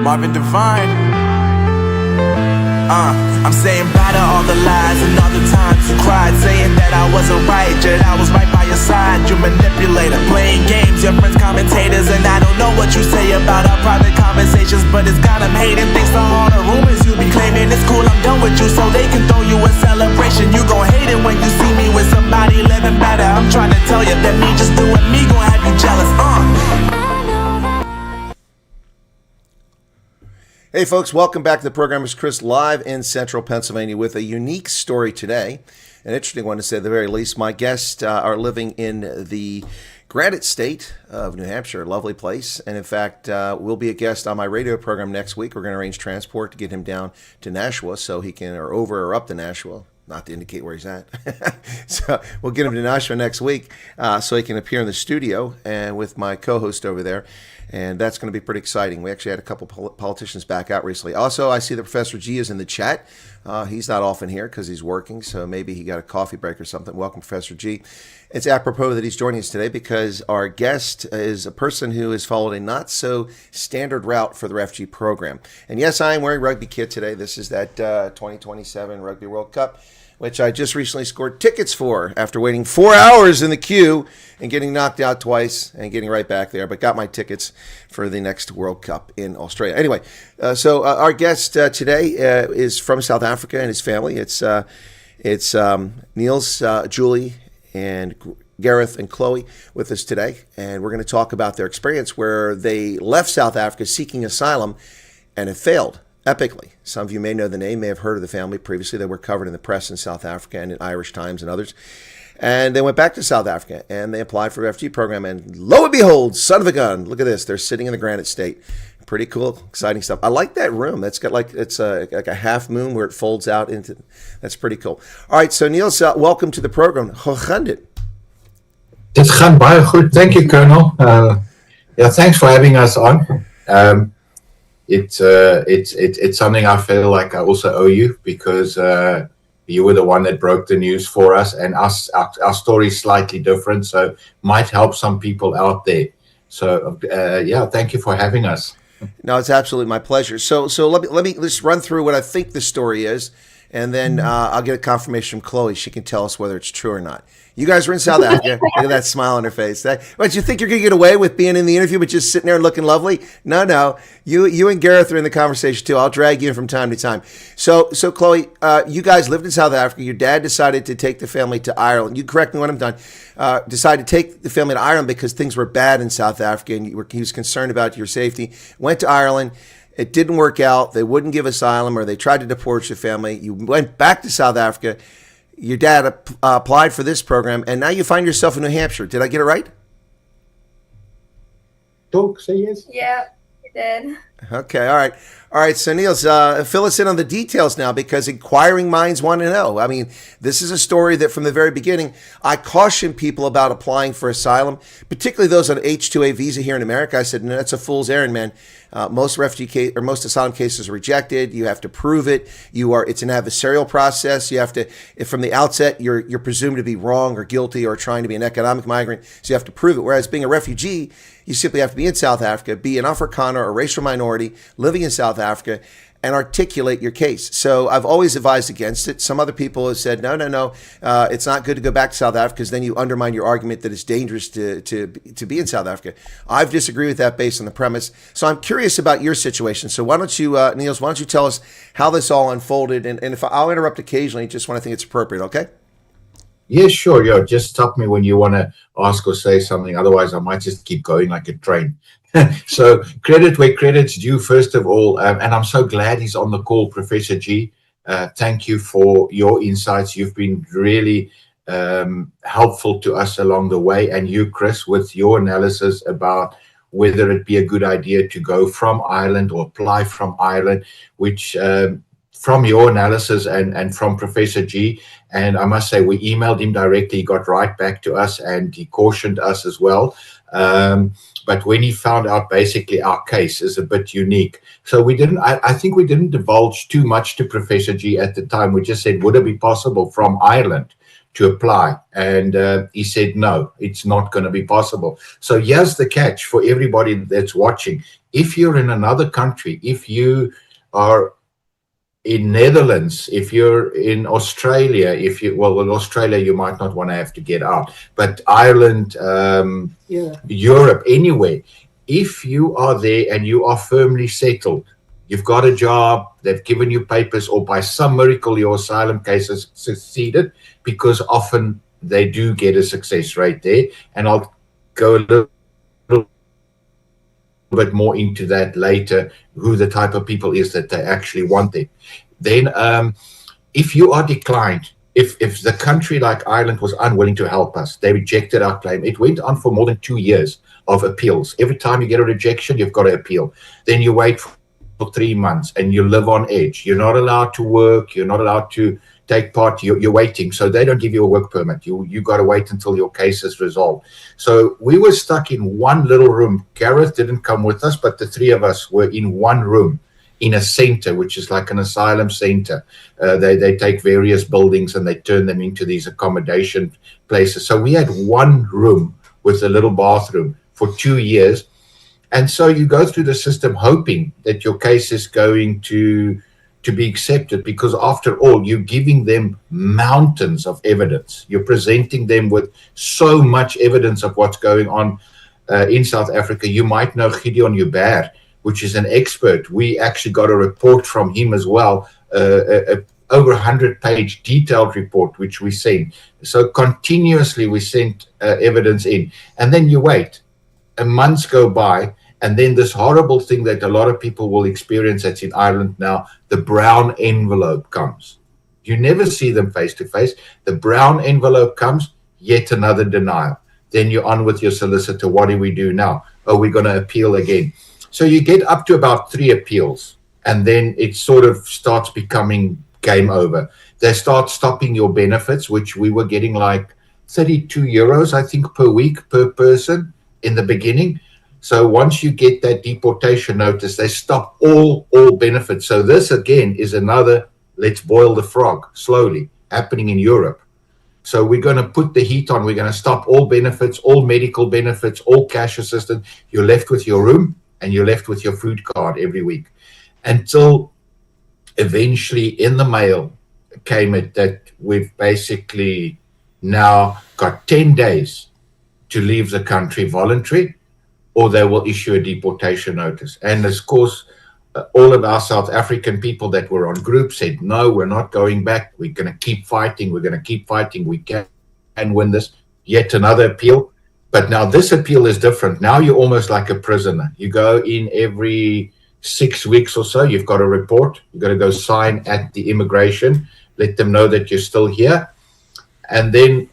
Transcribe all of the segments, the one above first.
Marvin Devine. I'm saying bye to all the lies and all the times you cried, saying that I wasn't right, yet I was right by your side. You manipulator, playing games, your friends commentators, and I don't know what you say about our private conversations, but it's got them hating. Thanks to all the rumors you be claiming. It's cool, I'm done with you, so they can throw you a celebration. You gon' hate it when you see me with somebody living better. I'm trying to tell you that me just doing me gon' have you jealous. Hey folks, welcome back to the program. It's Chris live in central Pennsylvania with a unique story today. An interesting one to say at the very least. My guests are living in the Granite state of New Hampshire, a lovely place. And in fact, will be a guest on my radio program next week. We're going to arrange transport to get him down to Nashua so he can, or over or up to Nashua, not to indicate where he's at. So we'll get him to Nashua next week so he can appear in the studio and with my co-host over there. And that's going to be pretty exciting. We actually had a couple politicians back out recently. Also, I see that Professor G is in the chat. He's not often here because he's working, so maybe he got a coffee break or something. Welcome, Professor G. It's apropos that he's joining us today because our guest is a person who has followed a not-so-standard route for the refugee program. And yes, I am wearing rugby kit today. This is that 2027 Rugby World Cup, which I just recently scored tickets for after waiting 4 hours in the queue and getting knocked out twice and getting right back there, but got my tickets for the next World Cup in Australia. Anyway, so our guest today is from South Africa and his family. It's Neels, Julie, and Gareth and Chloe with us today, and we're going to talk about their experience where they left South Africa seeking asylum and have failed epically. Some of you may know the name, may have heard of the family previously. They were covered in the press in South Africa and in Irish Times and others. And they went back to South Africa and they applied for a refugee program. And lo and behold, son of a gun, look at this. They're sitting in the Granite state. Pretty cool, exciting stuff. I like that room. That's got like a half moon where it folds out into. That's pretty cool. All right, so Neels, welcome to the program. Hoe gaan dit? Dit gaat baie goed. Thank you, Colonel. Yeah, thanks for having us on. It's something I feel like I also owe you because you were the one that broke the news for us, and our story is slightly different, so might help some people out there. So yeah, thank you for having us. No, it's absolutely my pleasure. So let me just run through what I think the story is, and then I'll get a confirmation from Chloe. She can tell us whether it's true or not. You guys were in South Africa. Look at that smile on her face. What, you think you're going to get away with being in the interview but just sitting there looking lovely? No. You and Gareth are in the conversation too. I'll drag you in from time to time. So Chloe, you guys lived in South Africa. Your dad decided to take the family to Ireland. You correct me when I'm done. Decided to take the family to Ireland because things were bad in South Africa and he was concerned about your safety. Went to Ireland. It didn't work out. They wouldn't give asylum or they tried to deport your family. You went back to South Africa. Your dad applied for this program, and now you find yourself in New Hampshire. Did I get it right? Talk, say yes. Yeah, you did. Okay, all right. So Neels, fill us in on the details now, because inquiring minds want to know. I mean, this is a story that from the very beginning, I caution people about applying for asylum, particularly those on H-2A visa here in America. I said, no, that's a fool's errand, man. Most refugee or most asylum cases are rejected. You have to prove it. It's an adversarial process. You have to, if from the outset you're presumed to be wrong or guilty or trying to be an economic migrant, so you have to prove it. Whereas being a refugee, you simply have to be in South Africa, be an Afrikaner or a racial minority living in South Africa, and articulate your case. So I've always advised against it. Some other people have said, no, it's not good to go back to South Africa because then you undermine your argument that it's dangerous to be in South Africa. I've disagreed with that based on the premise. So I'm curious about your situation. So why don't you, Neels, why don't you tell us how this all unfolded? And if I'll interrupt occasionally, just when I think it's appropriate, okay? Yeah, sure. Yeah, just stop me when you want to ask or say something. Otherwise, I might just keep going like a train. So credit where credit's due, first of all. And I'm so glad he's on the call, Professor G. Thank you for your insights. You've been really helpful to us along the way. And you, Chris, with your analysis about whether it be a good idea to go from Ireland or apply from Ireland, which from your analysis and from Professor G, and I must say we emailed him directly, he got right back to us and he cautioned us as well. But when he found out basically our case is a bit unique. So we didn't, I think we didn't divulge too much to Professor G at the time. We just said, would it be possible from Ireland to apply. And he said, no, it's not going to be possible. So here's the catch for everybody that's watching. If you're in another country, if you are in Netherlands, if you're in Australia, well, in Australia, you might not want to have to get out, but Ireland, Europe, anywhere, if you are there and you are firmly settled, you've got a job, they've given you papers, or by some miracle your asylum case has succeeded, because often they do get a success rate there. And I'll go a little bit more into that later, who the type of people is that they actually want it. Then if you are declined, if the country like Ireland was unwilling to help us, they rejected our claim. It went on for more than 2 years of appeals. Every time you get a rejection, you've got to appeal. Then you wait for 3 months and you live on edge. You're not allowed to work. You're not allowed to take part. You're waiting. So they don't give you a work permit. You got to wait until your case is resolved. So we were stuck in one little room. Gareth didn't come with us, but the three of us were in one room in a center, which is like an asylum center. They take various buildings and they turn them into these accommodation places. So we had one room with a little bathroom for 2 years. And so you go through the system hoping that your case is going to be accepted, because after all, you're giving them mountains of evidence. You're presenting them with so much evidence of what's going on in South Africa. You might know Gideon Joubert, which is an expert. We actually got a report from him as well, over 100-page detailed report, which we sent. So continuously we sent evidence in. And then you wait. Months go by, and then this horrible thing that a lot of people will experience that's in Ireland now, the brown envelope comes. You never see them face to face. The brown envelope comes, yet another denial. Then you're on with your solicitor. What do we do now? Oh, we're going to appeal again. So you get up to about 3 appeals, and then it sort of starts becoming game over. They start stopping your benefits, which we were getting like 32 euros, I think, per week per person in the beginning. So once you get that deportation notice, they stop all benefits. So this again is another let's boil the frog slowly happening in Europe. So we're going to put the heat on. We're going to stop all benefits, all medical benefits, all cash assistance. You're left with your room and you're left with your food card every week, until eventually in the mail came it that we've basically now got 10 days to leave the country voluntary, or they will issue a deportation notice. And of course, all of our South African people that were on group said, no, we're not going back. We're going to keep fighting. We're going to keep fighting. We can win this. Yet another appeal. But now this appeal is different. Now you're almost like a prisoner. You go in every 6 weeks or so. You've got a report. You've got to go sign at the immigration, let them know that you're still here. And then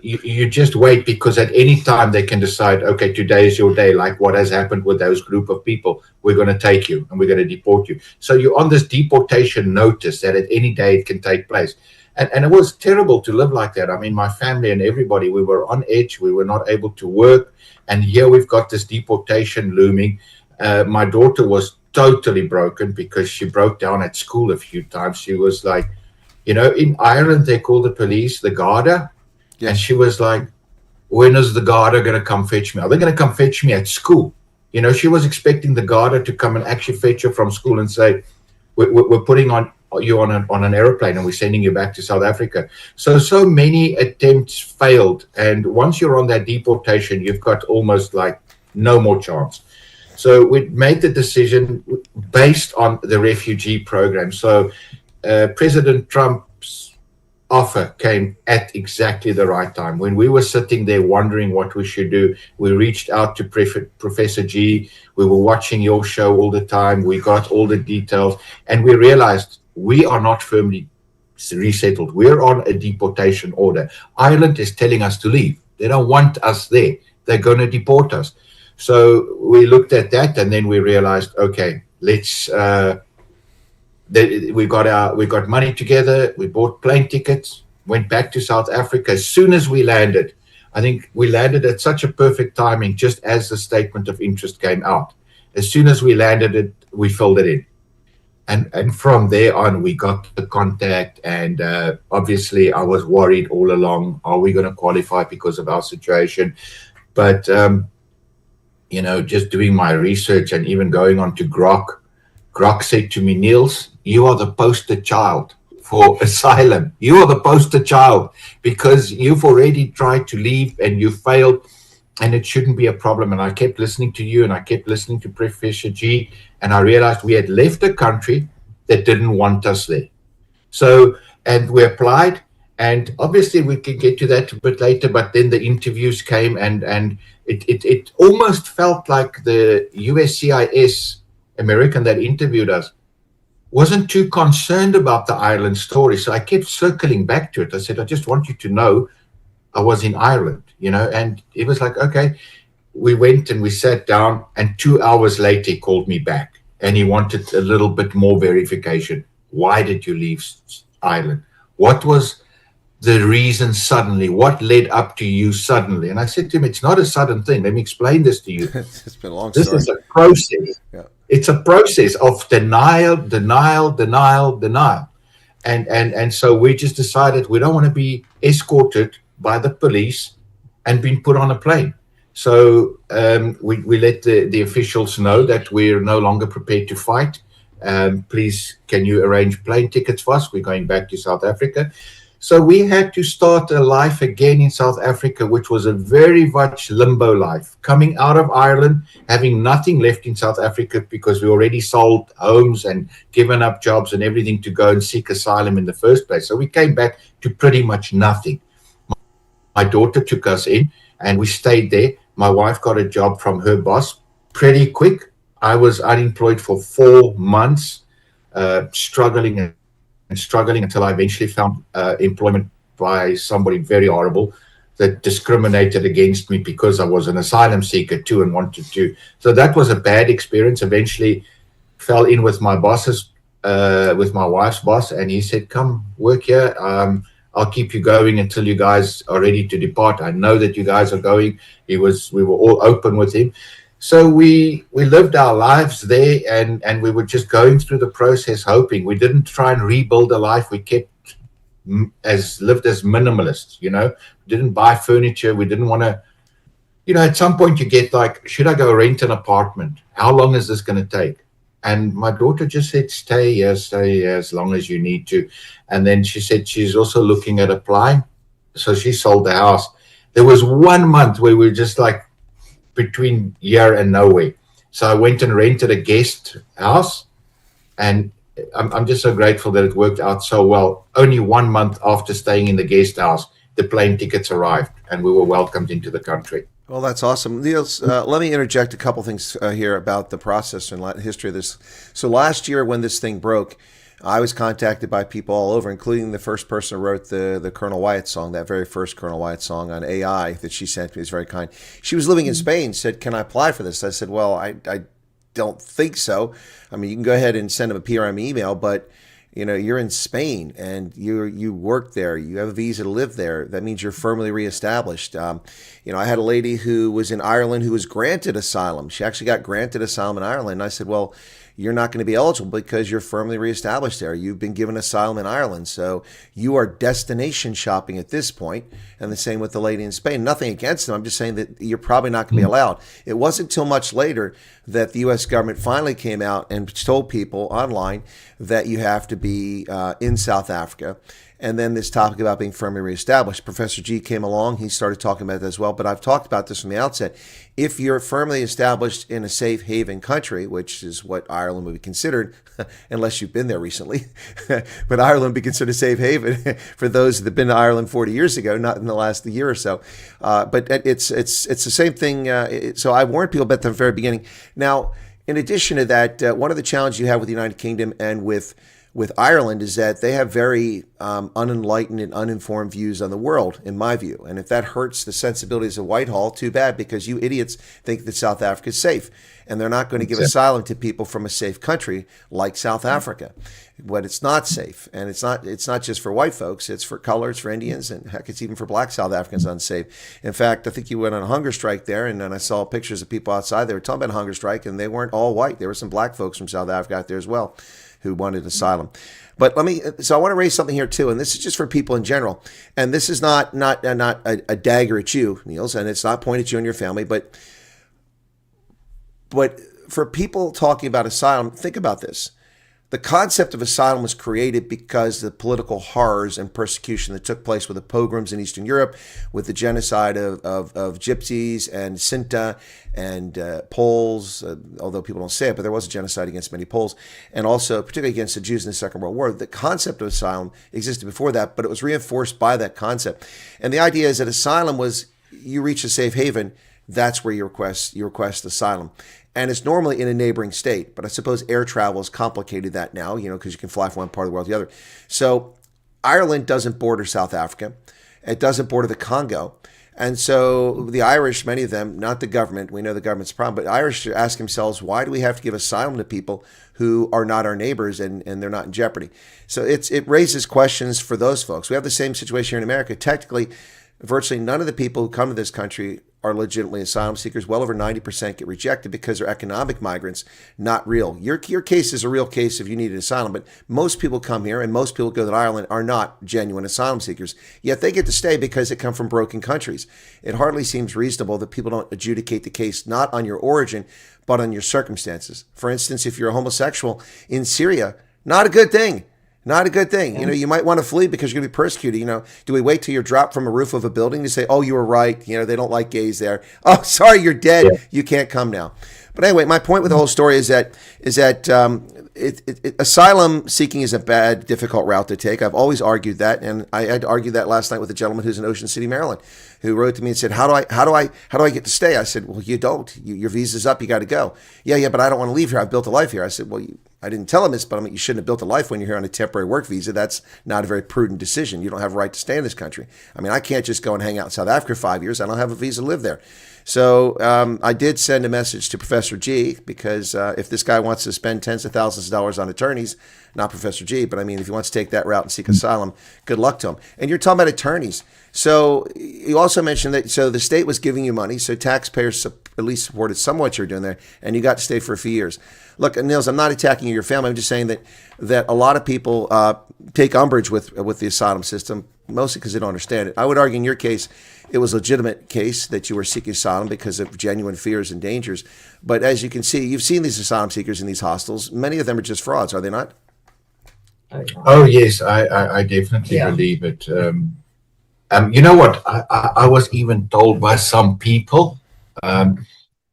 you just wait, because at any time they can decide, okay, today is your day, like what has happened with those group of people. We're going to take you and we're going to deport you. So you're on this deportation notice that at any day it can take place. And it was terrible to live like that. I mean, my family and everybody, we were on edge. We were not able to work. And here we've got this deportation looming. My daughter was totally broken because she broke down at school a few times. She was like, you know, in Ireland, they call the police the Garda. And she was like, when is the Garda going to come fetch me? Are they going to come fetch me at school? You know, she was expecting the Garda to come and actually fetch her from school and say, we're putting you on an aeroplane and we're sending you back to South Africa. So many attempts failed. And once you're on that deportation, you've got almost like no more chance. So we made the decision based on the refugee program. So President Trump's offer came at exactly the right time. When we were sitting there wondering what we should do, we reached out to Professor G. We were watching your show all the time. We got all the details, and we realized we are not firmly resettled. We're on a deportation order. Ireland is telling us to leave. They don't want us there. They're going to deport us. So we looked at that, and then we realized, okay, let's we got money together. We bought plane tickets, went back to South Africa. As soon as we landed, I think we landed at such a perfect timing, just as the statement of interest came out. As soon as we landed it, we filled it in. And from there on, we got the contact, and obviously I was worried all along, are we going to qualify because of our situation? But, just doing my research and even going on to Grok said to me, Neels, you are the poster child for Asylum. You are the poster child because you've already tried to leave and you failed, and it shouldn't be a problem. And I kept listening to you, and I kept listening to Professor G, and I realized we had left a country that didn't want us there. So, and we applied, and obviously we can get to that a bit later, but then the interviews came, and it almost felt like the USCIS American that interviewed us wasn't too concerned about the Ireland story. So I kept circling back to it. I said, I just want you to know I was in Ireland, and it was like, okay. We went and we sat down, and 2 hours later he called me back, and he wanted a little bit more verification. Why did you leave Ireland? What was the reason suddenly? What led up to you suddenly? And I said to him, it's not a sudden thing. Let me explain this to you. It's been a long This story. is a process. Yeah. It's a process of denial. And so we just decided we don't want to be escorted by the police and being put on a plane. So we let the officials know that we're no longer prepared to fight. Please, can you arrange plane tickets for us? We're going back to South Africa. So we had to start a life again in South Africa, which was a very much limbo life. Coming out of Ireland, having nothing left in South Africa because we already sold homes and given up jobs and everything to go and seek asylum in the first place. So we came back to pretty much nothing. My daughter took us in, and we stayed there. My wife got a job from her boss pretty quick. I was unemployed for 4 months, struggling until I eventually found employment by somebody very horrible that discriminated against me because I was an asylum seeker too and wanted to. So that was a bad experience. Eventually fell in with my bosses, with my wife's boss, and he said, come work here. I'll keep you going until you guys are ready to depart. I know that you guys are going. We were all open with him. So we lived our lives there, and we were just going through the process, hoping. We didn't try and rebuild a life. We kept lived as minimalists, didn't buy furniture. We didn't want to, at some point you get like, should I go rent an apartment? How long is this going to take? And my daughter just said, stay here as long as you need to. And then she said she's also looking at applying. So she sold the house. There was 1 month where we were just like between here and nowhere. So I went and rented a guest house. And I'm just so grateful that it worked out so well. Only 1 month after staying in the guest house, the plane tickets arrived and we were welcomed into the country. Well, that's awesome. Neels, let me interject a couple things here about the process and history of this. So last year when this thing broke, I was contacted by people all over, including the first person who wrote the Colonel Wyatt song, that very first Colonel Wyatt song on AI that she sent me. Is very kind. She was living in Spain, said, can I apply for this? I said, well, I don't think so. I mean, you can go ahead and send them a PRM email, but you're in Spain and you work there. You have a visa to live there. That means you're firmly reestablished. I had a lady who was in Ireland who was granted asylum. She actually got granted asylum in Ireland. And I said, well, you're not going to be eligible because you're firmly reestablished there. You've been given asylum in Ireland. So you are destination shopping at this point. And the same with the lady in Spain. Nothing against them. I'm just saying that you're probably not going to be allowed. It wasn't until much later that the U.S. government finally came out and told people online that you have to be in South Africa. And then this topic about being firmly reestablished. Professor G came along. He started talking about that as well. But I've talked about this from the outset. If you're firmly established in a safe haven country, which is what Ireland would be considered, unless you've been there recently, but Ireland would be considered a safe haven for those that have been to Ireland 40 years ago, not in the last year or so. But it's the same thing. So I warned people about that from the very beginning. Now, in addition to that, one of the challenges you have with the United Kingdom and with Ireland is that they have very unenlightened and uninformed views on the world, in my view. And if that hurts the sensibilities of Whitehall, too bad, because you idiots think that South Africa is safe. And they're not going to give asylum to people from a safe country like South Africa. But it's not safe. And it's not just for white folks. It's for colors, for Indians, and heck, it's even for black South Africans unsafe. In fact, I think you went on a hunger strike there, and then I saw pictures of people outside. They were talking about a hunger strike, and they weren't all white. There were some black folks from South Africa out there as well. who wanted asylum. But so I want to raise something here too, and this is just for people in general. And this is not a dagger at you, Neels, and it's not pointed at you and your family, but for people talking about asylum, think about this. The concept of asylum was created because the political horrors and persecution that took place with the pogroms in Eastern Europe, with the genocide of gypsies and Sinti and Poles, although people don't say it, but there was a genocide against many Poles, and also particularly against the Jews in the Second World War. The concept of asylum existed before that, but it was reinforced by that concept. And the idea is that asylum was, you reach a safe haven, that's where you request asylum. And it's normally in a neighboring state. But I suppose air travel has complicated that now, because you can fly from one part of the world to the other. So Ireland doesn't border South Africa. It doesn't border the Congo. And so the Irish, many of them, not the government, we know the government's a problem, but Irish ask themselves, why do we have to give asylum to people who are not our neighbors and they're not in jeopardy? So it raises questions for those folks. We have the same situation here in America. Technically, virtually none of the people who come to this country are legitimately asylum seekers. Well over 90% get rejected because they're economic migrants, not real. Your case is a real case if you needed asylum, but most people come here and most people who go to Ireland are not genuine asylum seekers. Yet they get to stay because they come from broken countries. It hardly seems reasonable that people don't adjudicate the case not on your origin, but on your circumstances. For instance, if you're a homosexual in Syria, not a good thing. Not a good thing. You might want to flee because you're going to be persecuted. Do we wait till you're dropped from a roof of a building to say, oh, you were right. They don't like gays there. Oh, sorry, you're dead. Yeah. You can't come now. But anyway, my point with the whole story is that asylum seeking is a bad, difficult route to take. I've always argued that, and I had argued that last night with a gentleman who's in Ocean City, Maryland, who wrote to me and said, "How do I get to stay?" I said, "Well, you don't. Your visa's up. You got to go." Yeah, but I don't want to leave here. I've built a life here. I said, "Well, I didn't tell him this, but you shouldn't have built a life when you're here on a temporary work visa. That's not a very prudent decision. You don't have a right to stay in this country. I can't just go and hang out in South Africa for 5 years. I don't have a visa to live there." So I did send a message to Professor G, because if this guy wants to spend tens of thousands of dollars on attorneys, not Professor G, but if he wants to take that route and seek asylum, good luck to him. And you're talking about attorneys. So you also mentioned that, so the state was giving you money, so taxpayers at least supported somewhat you're doing there, and you got to stay for a few years. Look, Neels, I'm not attacking you or your family. I'm just saying that a lot of people take umbrage with the asylum system, mostly because they don't understand it. I would argue in your case, it was a legitimate case that you were seeking asylum because of genuine fears and dangers. But as you can see, you've seen these asylum seekers in these hostels. Many of them are just frauds, are they not? Oh, yes, I definitely believe it. You know what? I was even told by some people,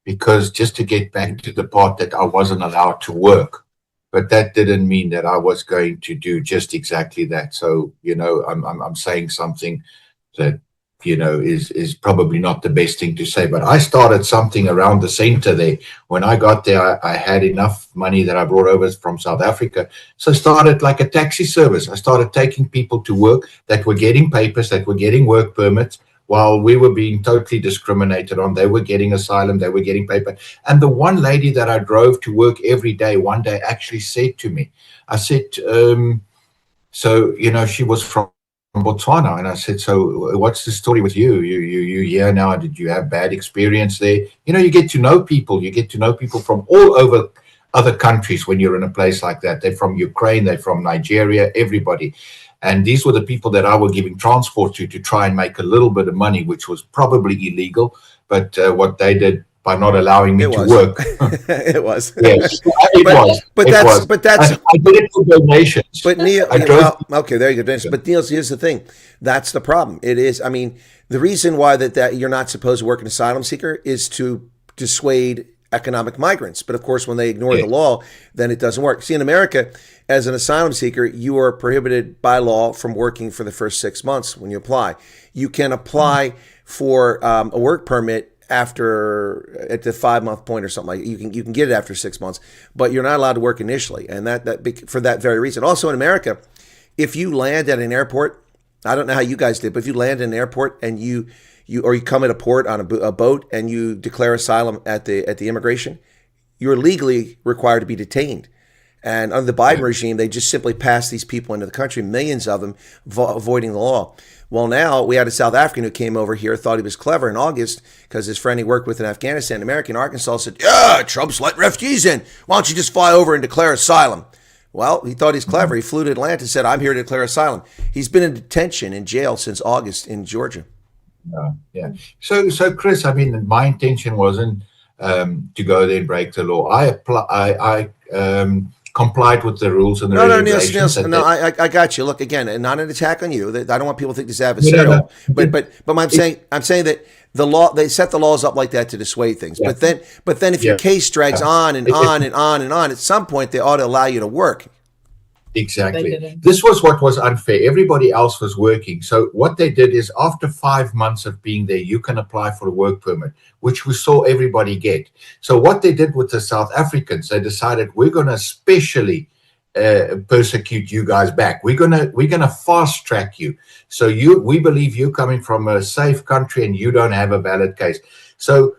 because just to get back to the part that I wasn't allowed to work, but that didn't mean that I was going to do just exactly that. So, I'm saying something that, is probably not the best thing to say, but I started something around the center there. When I got there, I had enough money that I brought over from South Africa. So I started like a taxi service. I started taking people to work that were getting papers, that were getting work permits, while we were being totally discriminated on. They were getting asylum, they were getting paper. And the one lady that I drove to work every day, one day actually said to me, I said, she was from Botswana, and I said, so what's the story with you? You here now? Did you have bad experience there? You get to know people. You get to know people from all over other countries when you're in a place like that. They're from Ukraine, they're from Nigeria, everybody. And these were the people that I were giving transport to try and make a little bit of money, which was probably illegal. But what they did by not allowing me to work. It was. Yes, it was. But that's. I did it for donations. But Neil, okay, there you go. But Neil, here's the thing. That's the problem. It is. The reason why that you're not supposed to work an asylum seeker is to dissuade economic migrants. But of course, when they ignore the law, then it doesn't work. See, in America, as an asylum seeker, you are prohibited by law from working for the first 6 months when you apply. You can apply for a work permit at the 5 month point or something like that. You can get it after 6 months, but you're not allowed to work initially, and that for that very reason. Also in America, if you land at an airport, I don't know how you guys did, but if you land at an airport and you come at a port on a boat and you declare asylum at the immigration, you're legally required to be detained. And under the Biden regime, they just simply pass these people into the country, millions of them avoiding the law. Well, now we had a South African who came over here, thought he was clever in August because his friend he worked with in Afghanistan, American Arkansas, said, "Yeah, Trump's letting refugees in. Why don't you just fly over and declare asylum?" Well, he thought he's clever. He flew to Atlanta and said, "I'm here to declare asylum." He's been in detention in jail since August in Georgia. Yeah. So Chris, I mean, my intention wasn't to go there and break the law. I complied with the rules and the regulations. Niels, no, I got you. Look, again, not an attack on you. I don't want people to think this is adversarial. But I'm saying that the law, they set the laws up like that to dissuade things. Yeah. But then if your case drags on and on and on and on, at some point they ought to allow you to work. Exactly. This was what was unfair. Everybody else was working. So what they did is after 5 months of being there, you can apply for a work permit, which we saw everybody get. So what they did with the South Africans, they decided we're going to especially persecute you guys back. We're gonna fast track you. So we believe you're coming from a safe country and you don't have a valid case. So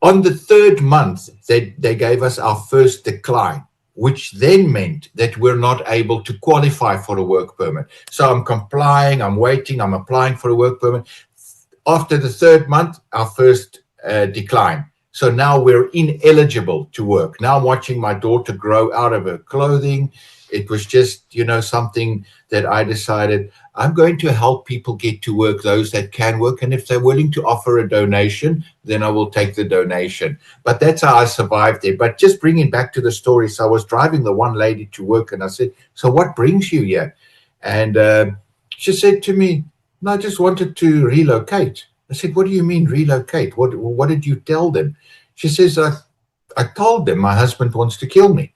on the 3rd month, they gave us our first decline, which then meant that we're not able to qualify for a work permit. So I'm complying, I'm waiting, I'm applying for a work permit. After the 3rd month, our first decline. So now we're ineligible to work. Now I'm watching my daughter grow out of her clothing. It was just, something that I decided I'm going to help people get to work, those that can work. And if they're willing to offer a donation, then I will take the donation. But that's how I survived there. But just bringing back to the story. So I was driving the one lady to work and I said, "So what brings you here?" And she said to me, "No, I just wanted to relocate." I said, "What do you mean relocate? What did you tell them?" She says, I told them my husband wants to kill me."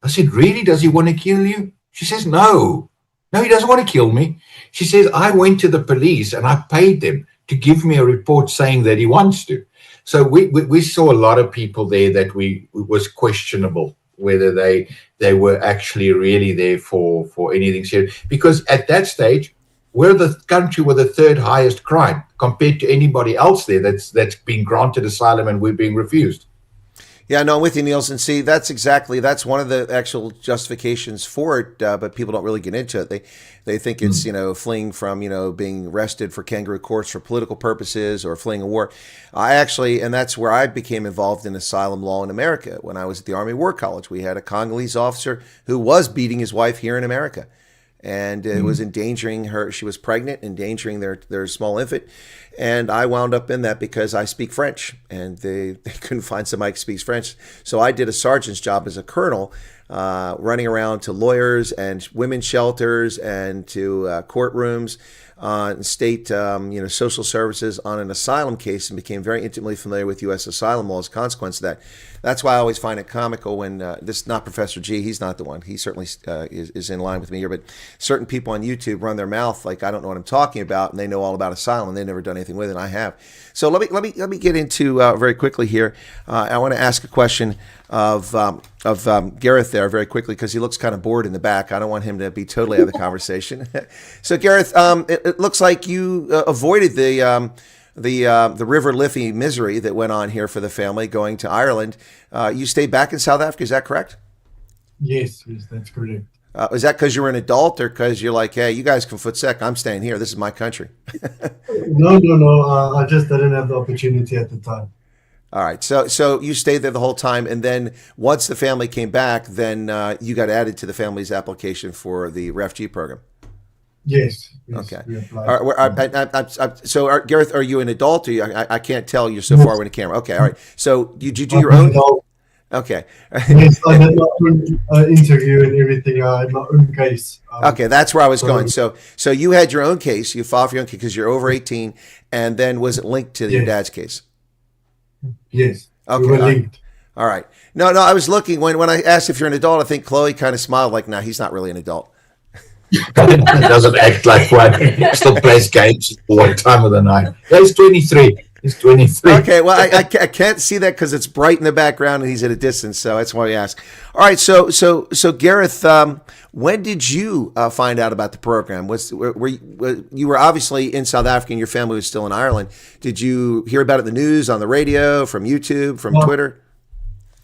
I said, "Really? Does he want to kill you?" She says, No, he doesn't want to kill me. She says, "I went to the police and I paid them to give me a report saying that he wants to." So we saw a lot of people there that it was questionable whether they were actually really there for anything serious. Because at that stage, we're the country with the 3rd highest crime compared to anybody else there that's been granted asylum and we're being refused. Yeah, no, I'm with you, Niels. And see, that's one of the actual justifications for it, but people don't really get into it. They think it's, fleeing from, being arrested for kangaroo courts for political purposes or fleeing a war. And that's where I became involved in asylum law in America. When I was at the Army War College, we had a Congolese officer who was beating his wife here in America. And it was endangering her. She was pregnant, endangering their small infant. And I wound up in that because I speak French, and they couldn't find somebody who speaks French. So I did a sergeant's job as a colonel, running around to lawyers and women's shelters and to courtrooms, state, social services on an asylum case, and became very intimately familiar with U.S. asylum law as a consequence of that. That's why I always find it comical when not Professor G, he's not the one. He certainly is in line with me here, but certain people on YouTube run their mouth like I don't know what I'm talking about, and they know all about asylum, and they've never done anything with it. And I have. So let me get into very quickly here. I want to ask a question of Gareth there very quickly because he looks kind of bored in the back. I don't want him to be totally out of the conversation. So Gareth, it looks like you avoided the River Liffey misery that went on here for the family going to Ireland. You stayed back in South Africa, is that correct? Yes, that's correct. Is that because you were an adult or because you're like, hey, you guys can foot sec, I'm staying here, this is my country? No. I just didn't have the opportunity at the time. All right, so you stayed there the whole time, and then once the family came back, then you got added to the family's application for the refugee program. Yes. Okay. All right, so Gareth, are you an adult? Or I can't tell. You're so far away in the camera. Okay. All right. So did you do your own? Okay. Yes, I had my own interview and everything. I had my own case. Okay, that's where I was going. So you had your own case. You filed for your own case because you're over 18, and then was it linked to your dad's case? Yes. Okay. We were linked. All right. No. I was looking when I asked if you're an adult. I think Chloe kind of smiled like, "No, he's not really an adult." Doesn't act like one. Still plays games at one time of the night. He's 23. He's 23. Okay, well, I can't see that because it's bright in the background and he's at a distance, so that's why I ask. All right, so Gareth, when did you find out about the program? You were obviously in South Africa and your family was still in Ireland. Did you hear about it in the news, on the radio, from YouTube, from Twitter?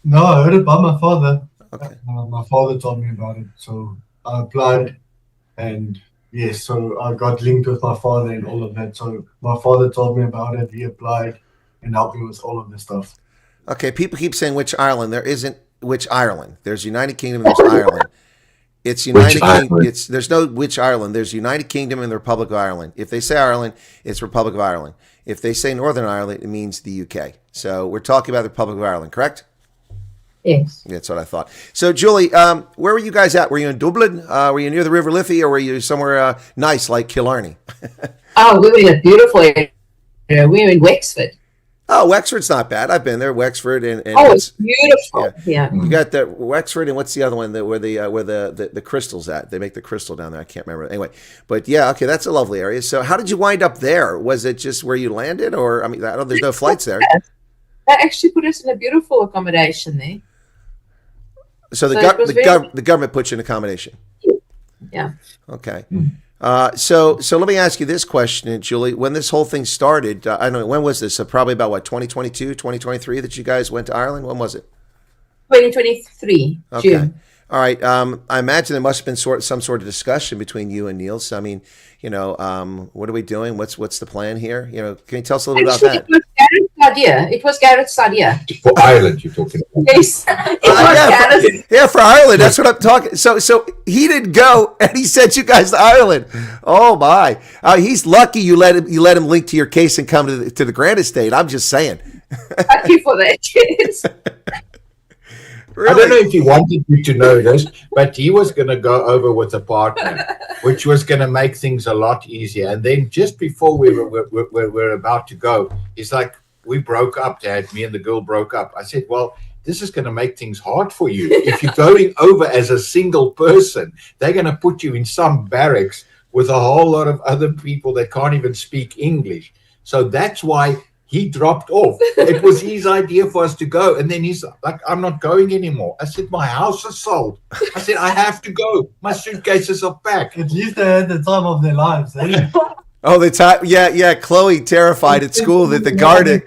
No, I heard it by my father. Okay. My father told me about it, so I applied. And yes, so I got linked with my father and all of that. So my father told me about it. He applied and helped me with all of this stuff. Okay, people keep saying which Ireland. There isn't which Ireland. There's United Kingdom and there's Ireland. It's United Kingdom. Island? There's no which Ireland. There's United Kingdom and the Republic of Ireland. If they say Ireland, it's Republic of Ireland. If they say Northern Ireland, it means the UK. So we're talking about the Republic of Ireland, correct? Yes. That's what I thought. So, Julie, where were you guys at? Were you in Dublin? Were you near the River Liffey, or were you somewhere nice like Killarney? Oh, we were in a beautiful area. We were in Wexford. Oh, Wexford's not bad. I've been there, Wexford, and Oh, it's beautiful. Yeah. You got the Wexford, and what's the other one where the crystal's at? They make the crystal down there. I can't remember. Anyway, but yeah, okay, that's a lovely area. So, how did you wind up there? Was it just where you landed, or I mean, I know there's no flights there. They actually put us in a beautiful accommodation there. So the government puts you in accommodation. Yeah. Okay. So let me ask you this question, Julie. When this whole thing started, I don't know, when was this? So probably about what, 2022, 2023 that you guys went to Ireland? When was it? 2023, Okay. June. All right. I imagine there must have been some sort of discussion between you and Neels. I mean, what are we doing? What's the plan here? Can you tell us a little bit about that? It was Gareth's idea. It was Gareth's idea. For Ireland, you're talking about. Yes. It was Gareth's. For Ireland. That's what I'm talking. So he didn't go, and he sent you guys to Ireland. Oh my! He's lucky you let him link to your case and come to the Granite State. I'm just saying. Thank you for that. Yes. Really? I don't know if he wanted you to know this, but he was going to go over with a partner, which was going to make things a lot easier. And then just before we were about to go, he's like, we broke up, Dad. Me and the girl broke up. I said, well, this is going to make things hard for you. If you're going over as a single person, they're going to put you in some barracks with a whole lot of other people that can't even speak English. So that's why he dropped off. It was his idea for us to go. And then he's like, I'm not going anymore. I said, my house is sold. I said, I have to go. My suitcases are packed. At least they had the time of their lives. Eh? Oh, the time. Yeah. Chloe terrified at school that the guard.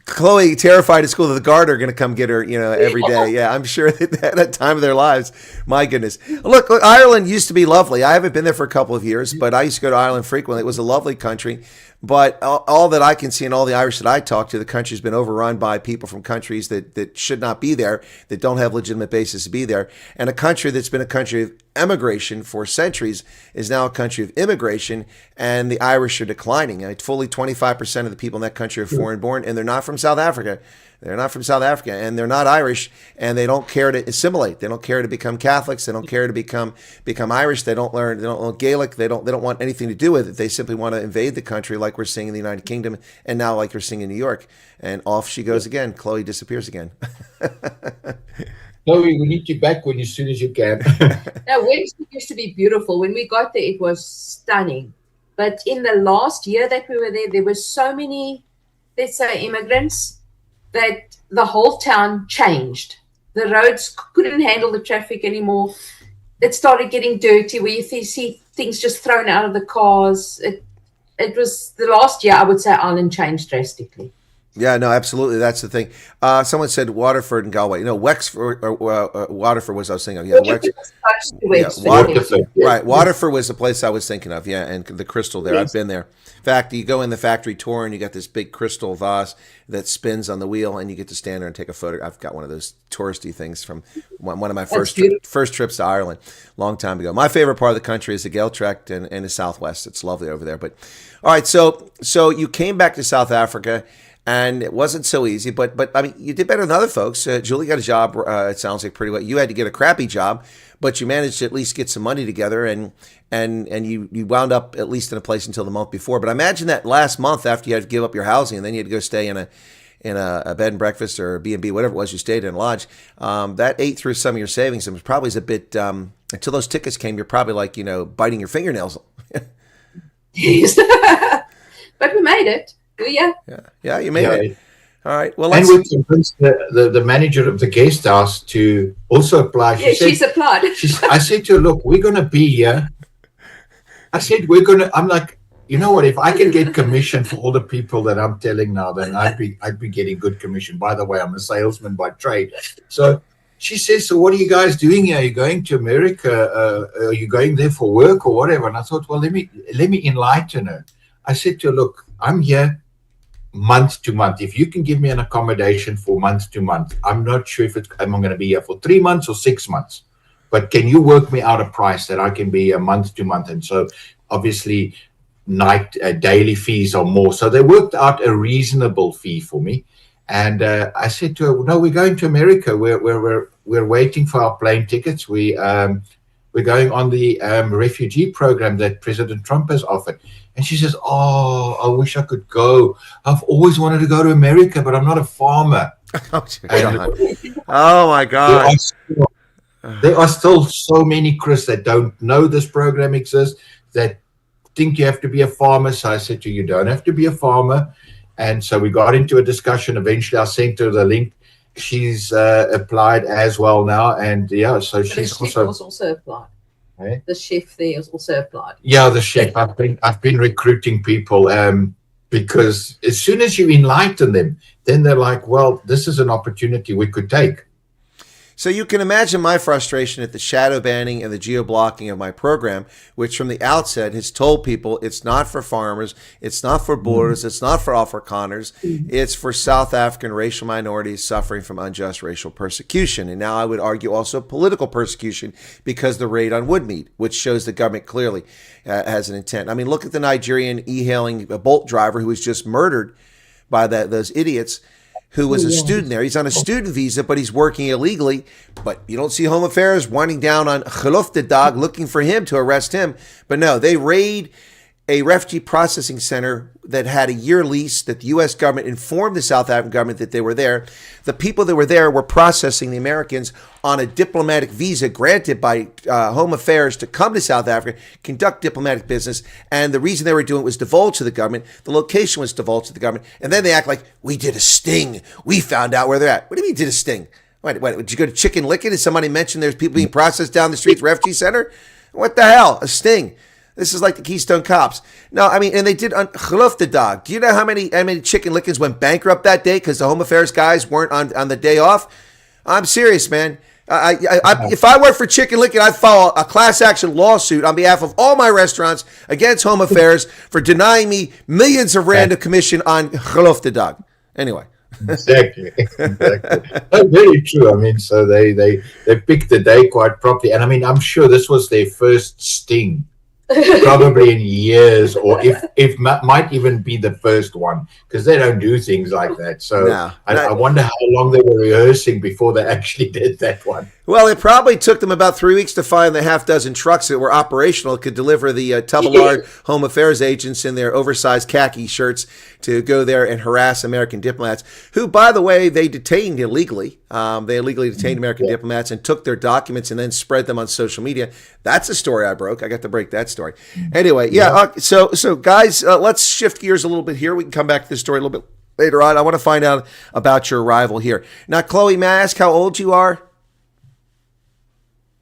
Chloe terrified at school that the guard are going to come get her, every day. Yeah, I'm sure that time of their lives. My goodness. Look, Ireland used to be lovely. I haven't been there for a couple of years, but I used to go to Ireland frequently. It was a lovely country. But all that I can see and all the Irish that I talk to, the country's been overrun by people from countries that should not be there, that don't have legitimate basis to be there. And a country that's been a country of emigration for centuries is now a country of immigration, and the Irish are declining. Fully 25% of the people in that country are foreign born, and they're not from South Africa. They're not from South Africa, and they're not Irish, and they don't care to assimilate. They don't care to become Catholics. They don't care to become Irish. They don't learn Gaelic. They don't want anything to do with it. They simply want to invade the country, like we're seeing in the United Kingdom, and now like we're seeing in New York. And off she goes again. Chloe disappears again. Chloe, we need you back as soon as you can. Now, Wexford used to be beautiful. When we got there, it was stunning. But in the last year that we were there were so many, let's say, immigrants, that the whole town changed. The roads couldn't handle the traffic anymore. It started getting dirty, where you see things just thrown out of the cars. It was the last year, I would say, Ireland changed drastically. Yeah, no, absolutely. That's the thing. Someone said Waterford and Galway. Wexford or Waterford was I was thinking of. Yeah, Waterford. Right, Waterford was the place I was thinking of. Yeah, and the crystal there. Yes. I've been there. In fact, you go in the factory tour and you got this big crystal vase that spins on the wheel, and you get to stand there and take a photo. I've got one of those touristy things from one of my first trips to Ireland, long time ago. My favorite part of the country is the Gaeltacht and the Southwest. It's lovely over there. But all right, so you came back to South Africa. And it wasn't so easy, but I mean, you did better than other folks. Julie got a job. It sounds like pretty well. You had to get a crappy job, but you managed to at least get some money together, and you wound up at least in a place until the month before. But I imagine that last month after you had to give up your housing, and then you had to go stay in a bed and breakfast or a B&B, whatever it was you stayed in, lodge. That ate through some of your savings, and was probably a bit until those tickets came. You're probably like biting your fingernails. Yes, but we made it. Yeah, you made it. All right. Well, and we convinced the manager of the guest house to also apply. She's applied. I said to her, look, we're going to be here. I said, I'm like, you know what? If I can get commission for all the people that I'm telling now, then I'd be getting good commission. By the way, I'm a salesman by trade. So she says, so what are you guys doing here? Are you going to America? Are you going there for work or whatever? And I thought, well, let me enlighten her. I said to her, look, I'm here month to month. If you can give me an accommodation for month to month, I'm not sure if I'm going to be here for 3 months or 6 months. but can you work me out a price that I can be a month to month? And so obviously daily fees are more. So they worked out a reasonable fee for me. And I said to her, no, we're going to America. We're waiting for our plane tickets. We're going on the refugee program that President Trump has offered. And she says, oh, I wish I could go. I've always wanted to go to America, but I'm not a farmer. Oh, my God. There are still so many, Chris, that don't know this program exists, that think you have to be a farmer. So I said to you, don't have to be a farmer. And so we got into a discussion. Eventually, I sent her the link. She's applied as well now. And yeah, so she's also applied. Eh? The chef there is also applied. Yeah, the chef. I've been recruiting people because as soon as you enlighten them, then they're like, well, this is an opportunity we could take. So you can imagine my frustration at the shadow banning and the geo-blocking of my program, which from the outset has told people it's not for farmers, it's not for borders, it's not for Afrikaners, it's for South African racial minorities suffering from unjust racial persecution. And now I would argue also political persecution because the raid on Woodmead, which shows the government clearly has an intent. I mean, look at the Nigerian e-hailing Bolt driver who was just murdered by those idiots, who was a student there. He's on a student visa, but he's working illegally. But you don't see Home Affairs winding down on Geloofde looking for him to arrest him. But no, they raid a refugee processing center that had a year lease that the U.S. government informed the South African government that they were there. The people that were there were processing the Americans on a diplomatic visa granted by Home Affairs to come to South Africa, conduct diplomatic business. And the reason they were doing it was divulged to the government. The location was divulged to the government. And then they act like, we did a sting. We found out where they're at. What do you mean did a sting? Wait, did you go to Chicken Licken? Did somebody mention there's people being processed down the street at the refugee center? What the hell? A sting. This is like the Keystone Cops. No, I mean, and they did on Geloofde. Do you know how many Chicken Lickens went bankrupt that day because the Home Affairs guys weren't on the day off? I'm serious, man. If I worked for Chicken Licken, I'd file a class action lawsuit on behalf of all my restaurants against Home Affairs for denying me millions of rand of commission on Geloofde. Anyway. Exactly. No, very true. I mean, so they picked the day quite properly. And I mean, I'm sure this was their first sting. Probably in years, or if might even be the first one, because they don't do things like that. So I wonder how long they were rehearsing before they actually did that one. Well, it probably took them about 3 weeks to find the half dozen trucks that were operational, could deliver the Tubalard Home Affairs agents in their oversized khaki shirts to go there and harass American diplomats, who, by the way, they detained illegally. They illegally detained American diplomats and took their documents and then spread them on social media. That's a story I broke. I got to break that story. Anyway, so guys, let's shift gears a little bit here. We can come back to this story a little bit later on. I want to find out about your arrival here. Now, Chloe, may I ask how old you are?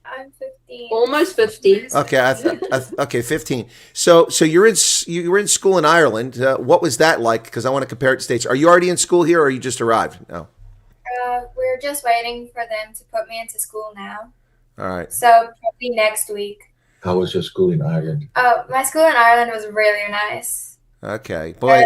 I'm 15. Almost 15. Okay, okay, 15. So you were in school in Ireland. What was that like? Because I want to compare it to States. Are you already in school here, or you just arrived? No. We're just waiting for them to put me into school now. All right. So probably next week. How was your school in Ireland? My school in Ireland was really nice. Okay, boy.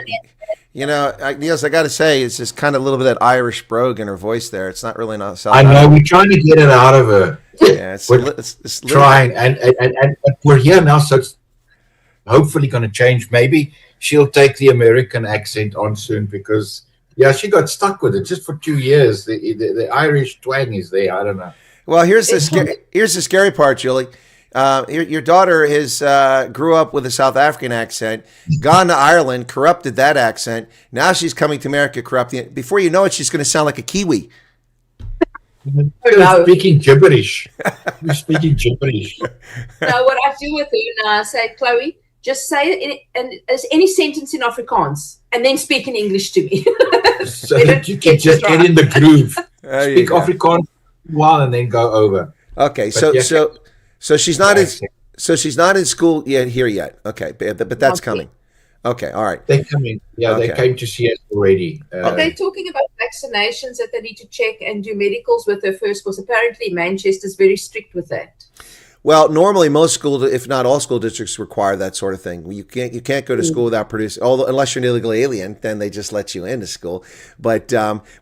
You know, Neels, I got to say, it's just kind of a little bit of that Irish brogue in her voice there. It's not really not. I know, we're trying to get it out of her. Yeah, it's trying, and we're here now, so it's hopefully going to change. Maybe she'll take the American accent on soon because, yeah, she got stuck with it just for 2 years. The Irish twang is there. I don't know. Well, here's the scary part, Julie. Your daughter grew up with a South African accent, gone to Ireland, corrupted that accent. Now she's coming to America, corrupting it. Before you know it, she's going to sound like a Kiwi. You're speaking gibberish. You're speaking gibberish. Now, what I do with her now, I say, Chloe, just say it as any sentence in Afrikaans, and then speak in English to me. So that you can just get in the groove. Speak Afrikaans a while and then go over. Okay, so she's not in school yet. Okay, but that's coming. Okay, all right. They're coming. Yeah, okay. They came to see us already. They're talking about vaccinations that they need to check and do medicals with her first, because apparently Manchester's very strict with that. Well, normally most school, if not all school districts, require that sort of thing. You can't go to school without producing. Although unless you're an illegal alien, then they just let you into school. But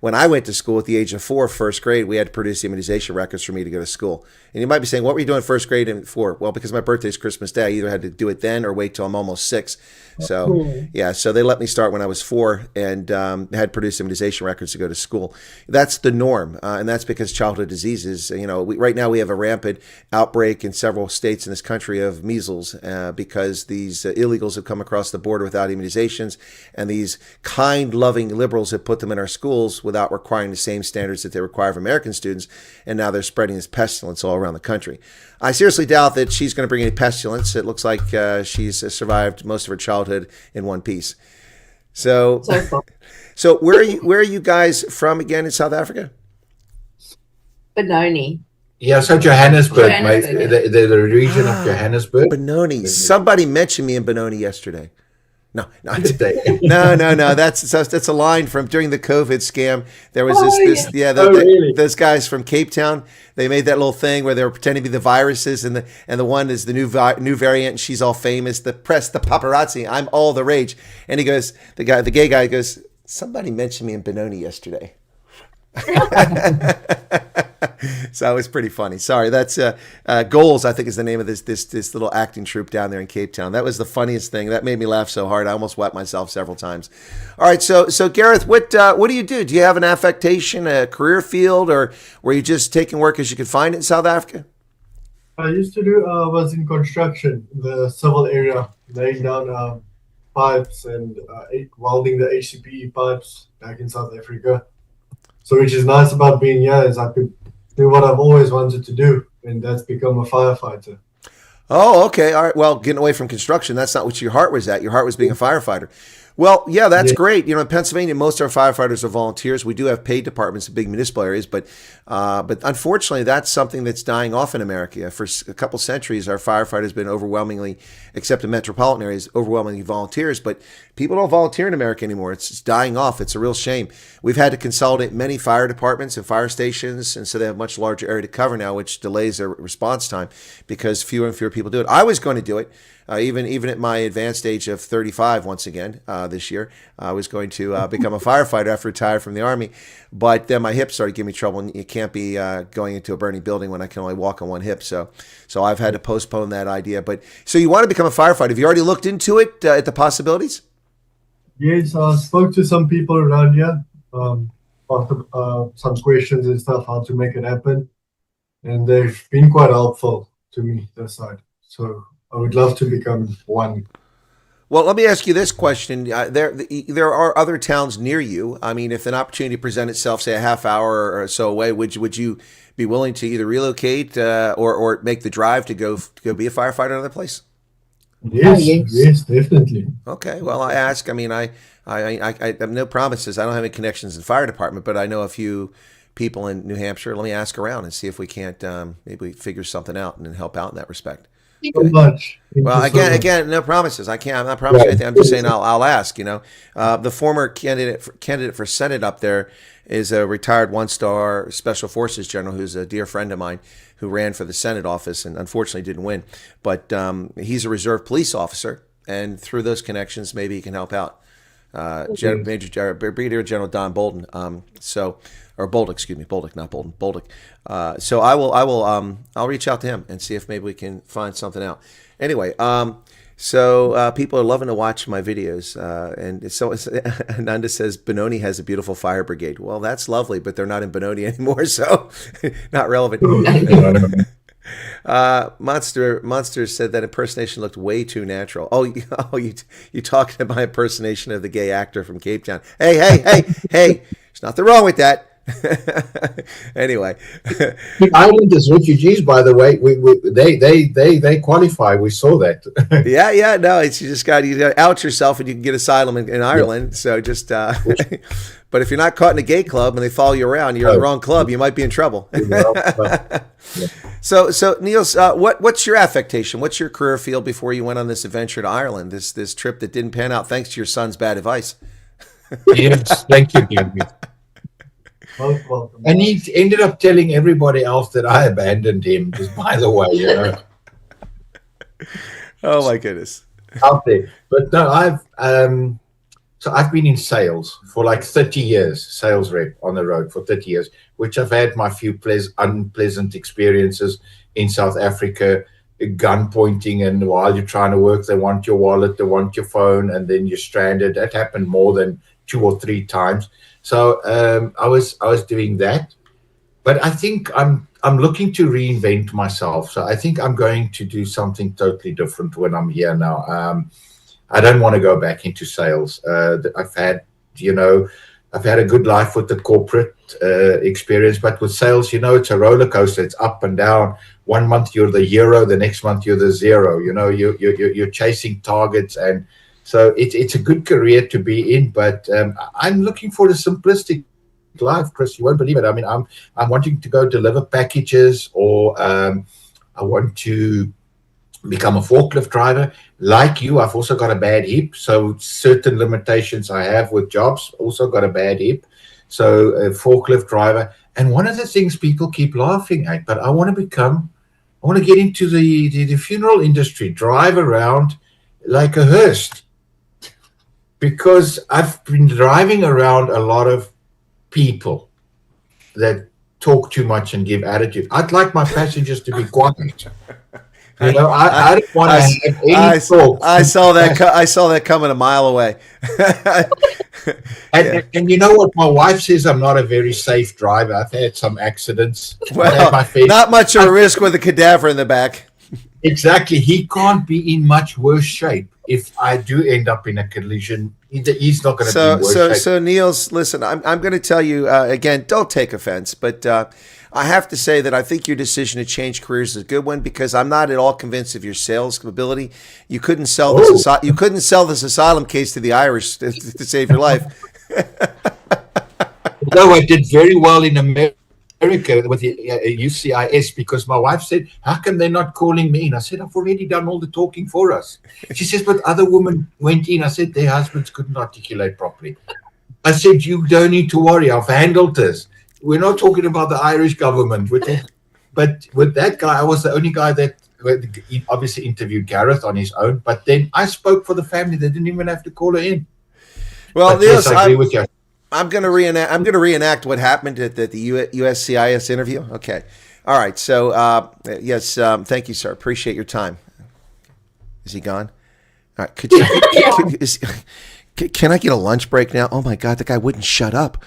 when I went to school at the age of 4, first grade, we had to produce immunization records for me to go to school. And you might be saying, what were you doing first grade and 4? Well, because my birthday is Christmas Day, I either had to do it then or wait till I'm almost 6. So yeah, so they let me start when I was 4 and had produced immunization records to go to school. That's the norm, and that's because childhood diseases. Right now we have a rampant outbreak in several states in this country of measles because these illegals have come across the border without immunizations, and these kind, loving liberals have put them in our schools without requiring the same standards that they require of American students, and now they're spreading this pestilence all around the country. I seriously doubt that she's going to bring any pestilence. It looks like she's survived most of her childhood in one piece. So where are you guys from again in South Africa? Benoni. Yeah, so Johannesburg, mate, the region of Johannesburg. Benoni. Somebody mentioned me in Benoni yesterday. No. That's a line from during the COVID scam. There was those guys from Cape Town. They made that little thing where they were pretending to be the viruses, and the one is the new variant, and she's all famous. The press, the paparazzi. I'm all the rage. And he goes, the gay guy goes, somebody mentioned me in Benoni yesterday. So it was pretty funny. Sorry, that's Goals, I think is the name of this little acting troupe down there in Cape Town. That was the funniest thing. That made me laugh so hard I almost wet myself several times. All right, so Gareth, what do you do? Do you have an affectation, a career field, or were you just taking work as you could find it in South Africa? I used to do was in construction, the civil area, laying down pipes and welding the HCPE pipes back in South Africa. So which is nice about being here is I could do what I've always wanted to do, and that's become a firefighter. Oh, okay. All right. Well, getting away from construction, that's not what your heart was at. Your heart was being a firefighter. Well, yeah, that's great. In Pennsylvania, most of our firefighters are volunteers. We do have paid departments in big municipal areas, but unfortunately, that's something that's dying off in America. For a couple centuries, our firefighters have been overwhelmingly, except in metropolitan areas, overwhelmingly volunteers. But people don't volunteer in America anymore. It's dying off. It's a real shame. We've had to consolidate many fire departments and fire stations, and so they have a much larger area to cover now, which delays their response time because fewer and fewer people do it. I was going to do it. Even at my advanced age of 35, once again this year, I was going to become a firefighter after retiring from the Army. But then my hip started giving me trouble, and you can't be going into a burning building when I can only walk on one hip. So I've had to postpone that idea. But so you want to become a firefighter? Have you already looked into it at the possibilities? Yes, I spoke to some people around here, asked some questions and stuff, how to make it happen, and they've been quite helpful to me this side. So I would love to become one. Well, let me ask you this question. There are other towns near you. I mean, if an opportunity presents itself, say a half hour or so away, would you be willing to either relocate or make the drive to go be a firefighter in another place? Yes, definitely. Okay. Well, I ask. I mean, I have no promises. I don't have any connections in the fire department, but I know a few people in New Hampshire. Let me ask around and see if we can't maybe figure something out and help out in that respect. So much. Well, again, no promises. I'm not promising anything. I'm just saying I'll ask. The former candidate for Senate up there is a retired one-star Special Forces general who's a dear friend of mine who ran for the Senate office and unfortunately didn't win. But he's a reserve police officer, and through those connections, maybe he can help out. Brigadier General Don Bolden. Or Bolduc, excuse me, Bolduc, not Bolden, Bolduc. So I'll reach out to him and see if maybe we can find something out. Anyway, so people are loving to watch my videos, and so Ananda says Benoni has a beautiful fire brigade. Well, that's lovely, but they're not in Benoni anymore, so not relevant. Monster said that impersonation looked way too natural. You talking about my impersonation of the gay actor from Cape Town? Hey! There's nothing wrong with that. Anyway, Islanders, refugees, by the way, they qualify. We saw that. yeah. No, you just got to out yourself, and you can get asylum in Ireland. Yeah. So just, but if you're not caught in a gay club and they follow you around, you're in the wrong club. You might be in trouble. Yeah. So Neels, what's your affectation? What's your career field before you went on this adventure to Ireland? This trip that didn't pan out thanks to your son's bad advice. Yes, thank you, Gary. Welcome. And he ended up telling everybody else that I abandoned him, just by the way, Oh my goodness. Out there. But no, I've been in sales for like 30 years, sales rep on the road for 30 years, which I've had my few unpleasant experiences in South Africa, gun pointing, and while you're trying to work, they want your wallet, they want your phone, and then you're stranded. That happened more than 2 or 3 times. So I was doing that. But I think I'm looking to reinvent myself. So I think I'm going to do something totally different when I'm here now. I don't want to go back into sales. I've had a good life with the corporate experience, but with sales, it's a roller coaster. It's up and down. 1 month you're the hero, the next month you're the zero. You're chasing targets, and so it's a good career to be in. But I'm looking for a simplistic life, Chris. You won't believe it. I mean, I'm wanting to go deliver packages, or I want to become a forklift driver. Like you, I've also got a bad hip, so certain limitations I have with jobs. Also got a bad hip, so a forklift driver. And one of the things people keep laughing at, but I want to get into the funeral industry, drive around like a hearse, because I've been driving around a lot of people that talk too much and give attitude. I'd like my passengers to be quiet. I don't want to have any thoughts. I saw that coming a mile away. And you know what? My wife says I'm not a very safe driver. I've had some accidents. Well, not much of a risk with a cadaver in the back. Exactly. He can't be in much worse shape if I do end up in a collision. He's not going to be in worse shape. So Neels, listen, I'm going to tell you, again, don't take offense, but I have to say that I think your decision to change careers is a good one, because I'm not at all convinced of your sales ability. You couldn't sell this. You couldn't sell this asylum case to the Irish to save your life. No, I did very well in America with the UCIS, because my wife said, "How come they're not calling me?" And I said, "I've already done all the talking for us." She says, "But other women went in." I said, "Their husbands couldn't articulate properly." I said, "You don't need to worry. I've handled this." We're not talking about the Irish government. But with that guy, I was the only guy that obviously interviewed Gareth on his own. But then I spoke for the family. They didn't even have to call her in. Well, yes, I agree with you. I'm going to reenact what happened at the USCIS interview. Okay. All right. So, yes, thank you, sir. Appreciate your time. Is he gone? All right. Can I get a lunch break now? Oh, my God. The guy wouldn't shut up.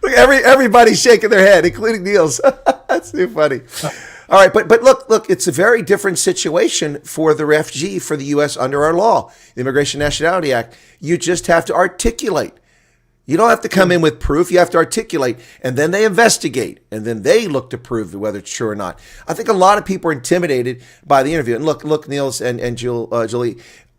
Look, everybody's shaking their head, including Neels. That's too funny. All right, but look, it's a very different situation for the refugee for the U.S. under our law, the Immigration Nationality Act. You just have to articulate. You don't have to come in with proof. You have to articulate, and then they investigate, and then they look to prove whether it's true or not. I think a lot of people are intimidated by the interview. And look, Neels and Julie,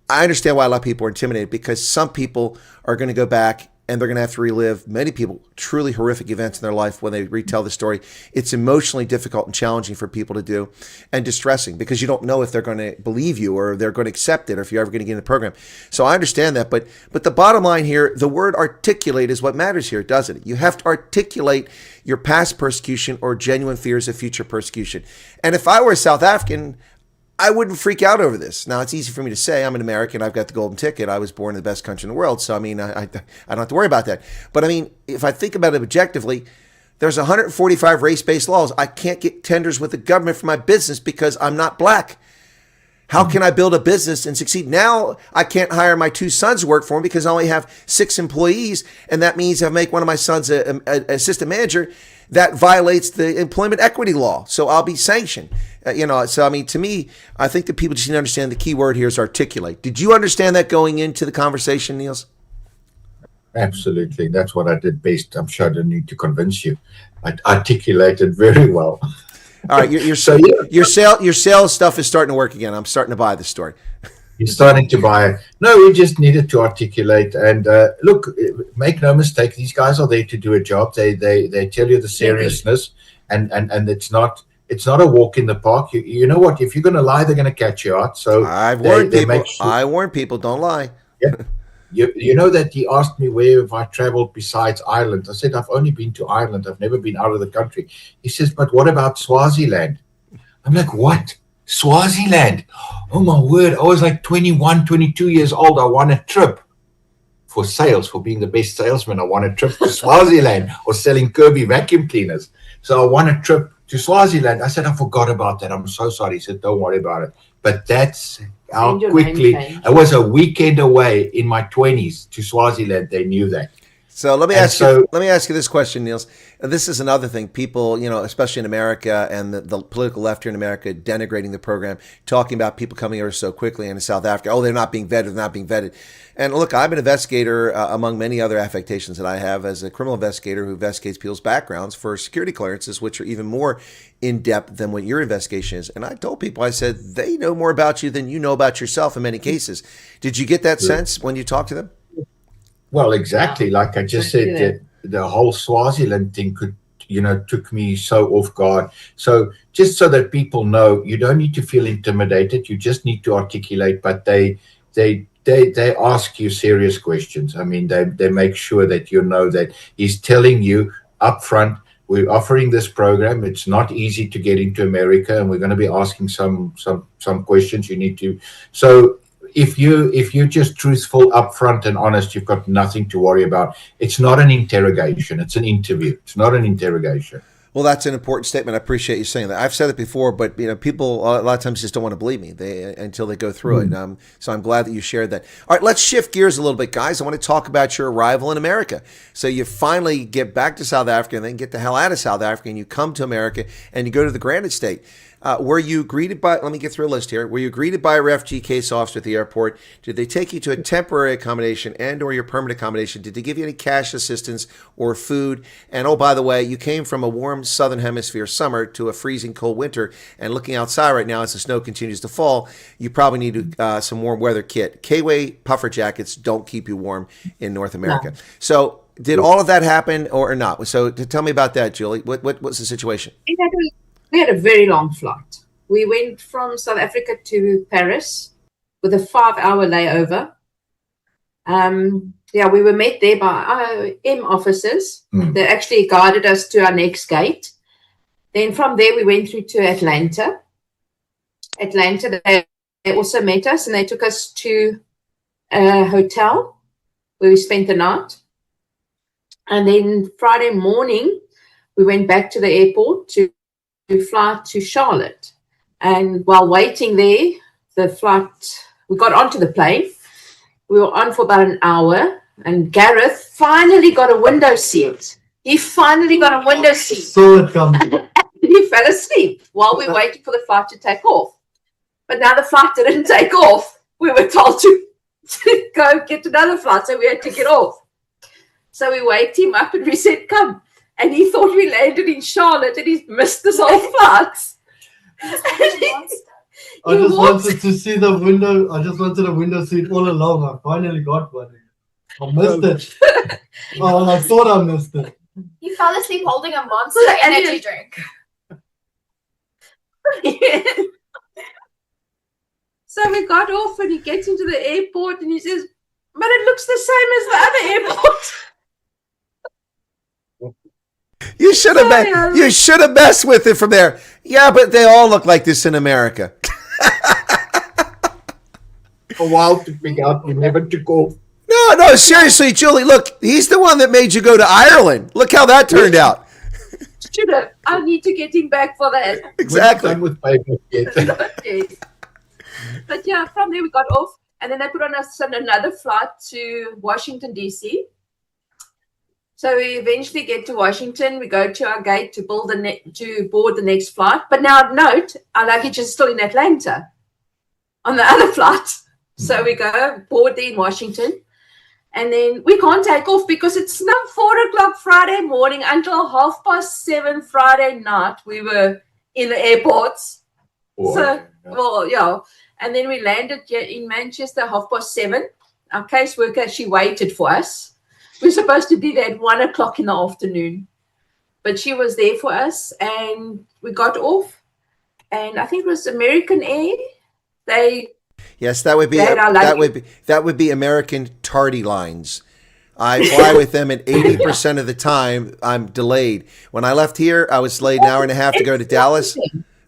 I understand why a lot of people are intimidated, because some people are going to go back and they're going to have to relive, many people, truly horrific events in their life when they retell the story. It's emotionally difficult and challenging for people to do, and distressing, because you don't know if they're going to believe you or they're going to accept it, or if you're ever going to get in the program. So I understand that, but the bottom line here, the word articulate is what matters here, doesn't it? You have to articulate your past persecution or genuine fears of future persecution. And if I were a South African, I wouldn't freak out over this. Now, it's easy for me to say. I'm an American. I've got the golden ticket. I was born in the best country in the world. So, I mean, I don't have to worry about that. But, I mean, if I think about it objectively, there's 145 race-based laws. I can't get tenders with the government for my business because I'm not black. How can I build a business and succeed? Now, I can't hire my 2 sons to work for me because I only have 6 employees. And that means I make one of my sons an assistant manager. That violates the employment equity law. So I'll be sanctioned. So I mean, to me, I think that people just need to understand the key word here is articulate. Did you understand that going into the conversation, Neels? Absolutely. That's what I did best. I'm sure I didn't need to convince you. I articulated very well. All right. Your sales stuff is starting to work again. I'm starting to buy the story. You're starting to buy. No, we just needed to articulate. And look, make no mistake, these guys are there to do a job. They tell you the seriousness, and it's not a walk in the park. You know what? If you're going to lie, they're going to catch you out. So I've warned people. I warn people, don't lie. Yeah. You know that he asked me where have I traveled besides Ireland. I said, I've only been to Ireland. I've never been out of the country. He says, but what about Swaziland? I'm like, what? Swaziland? Oh my word. I was like 21, 22 years old. I won a trip for sales, for being the best salesman. I won a trip to Swaziland or selling Kirby vacuum cleaners. So I won a trip to Swaziland. I said, I forgot about that. I'm so sorry. He said, don't worry about it. But that's how And your quickly, name changed. I was a weekend away in my 20s to Swaziland. They knew that. So let me And ask so- you. Let me ask you this question, Neels. This is another thing. People, especially in America and the political left here in America, denigrating the program, talking about people coming over so quickly into South Africa. Oh, they're not being vetted. They're not being vetted. And look, I'm an investigator among many other affectations that I have as a criminal investigator who investigates people's backgrounds for security clearances, which are even more in depth than what your investigation is. And I told people, I said, they know more about you than you know about yourself in many cases. Did you get that sense when you talked to them? Well, exactly. Like I just said, Yeah. the whole Swaziland thing took me so off guard. So just so that people know, you don't need to feel intimidated. You just need to articulate, but they ask you serious questions. I mean, they make sure that you know that he's telling you up front, we're offering this program. It's not easy to get into America, and we're going to be asking some questions. You need to. So if you're just truthful, upfront, and honest, you've got nothing to worry about. It's not an interrogation. It's an interview. It's not an interrogation. Well, that's an important statement. I appreciate you saying that. I've said it before, but people a lot of times just don't want to believe me until they go through it. So I'm glad that you shared that. All right, let's shift gears a little bit, guys. I want to talk about your arrival in America. So you finally get back to South Africa and then get the hell out of South Africa, and you come to America and you go to the Granite State. Were you greeted by, let me get through a list here. Were you greeted by a refugee case officer at the airport? Did they take you to a temporary accommodation and or your permanent accommodation? Did they give you any cash assistance or food? And oh, by the way, you came from a warm southern hemisphere summer to a freezing cold winter. And looking outside right now as the snow continues to fall, you probably need some warm weather kit. K-Way puffer jackets don't keep you warm in North America. No. So did all of that happen or not? So tell me about that, Julie. What was the situation? We had a very long flight. We went from South Africa to Paris with a 5-hour layover. We were met there by IM officers. They actually guided us to our next gate. Then from there, we went through to Atlanta. They also met us, and they took us to a hotel where we spent the night. And then Friday morning, we went back to the airport to fly to Charlotte. And while waiting there, we got onto the plane. We were on for about an hour, and Gareth finally got a window seat. He finally got a window seat. So it comes. He fell asleep while we waited for the flight to take off. But now the flight didn't take off. We were told to go get another flight, so we had to get off. So we waked him up and we said, come. And he thought we landed in Charlotte, and he's missed this whole flight. I just wanted to see the window. I just wanted a window seat all along. I finally got one. I missed it. Oh, I thought I missed it. He fell asleep holding a Monster energy drink. So we got off, and he gets into the airport, and he says, but it looks the same as the other airport. You should have messed with it from there. Yeah, but they all look like this in America. A while to figure out, we never took off. No, seriously, Julie, look, he's the one that made you go to Ireland. Look how that turned out. Should have. I need to get him back for that. Exactly. Done with paper yet. Yes. But yeah, from there we got off, and then they put on us on another flight to Washington, D.C. So we eventually get to Washington. We go to our gate to board the next flight. But now note, our luggage is still in Atlanta on the other flight. So we go board there in Washington. And then we can't take off because it's now 4:00 Friday morning until 7:30 Friday night. We were in the airports. And then we landed in Manchester 7:30. Our caseworker, she waited for us. We were supposed to be there at 1:00 in the afternoon, but she was there for us, and we got off. And I think it was American Air. Yes, that would be American Tardy Lines. I fly with them, and 80% of the time I'm delayed. When I left here, I was delayed an hour and a half to go to Dallas.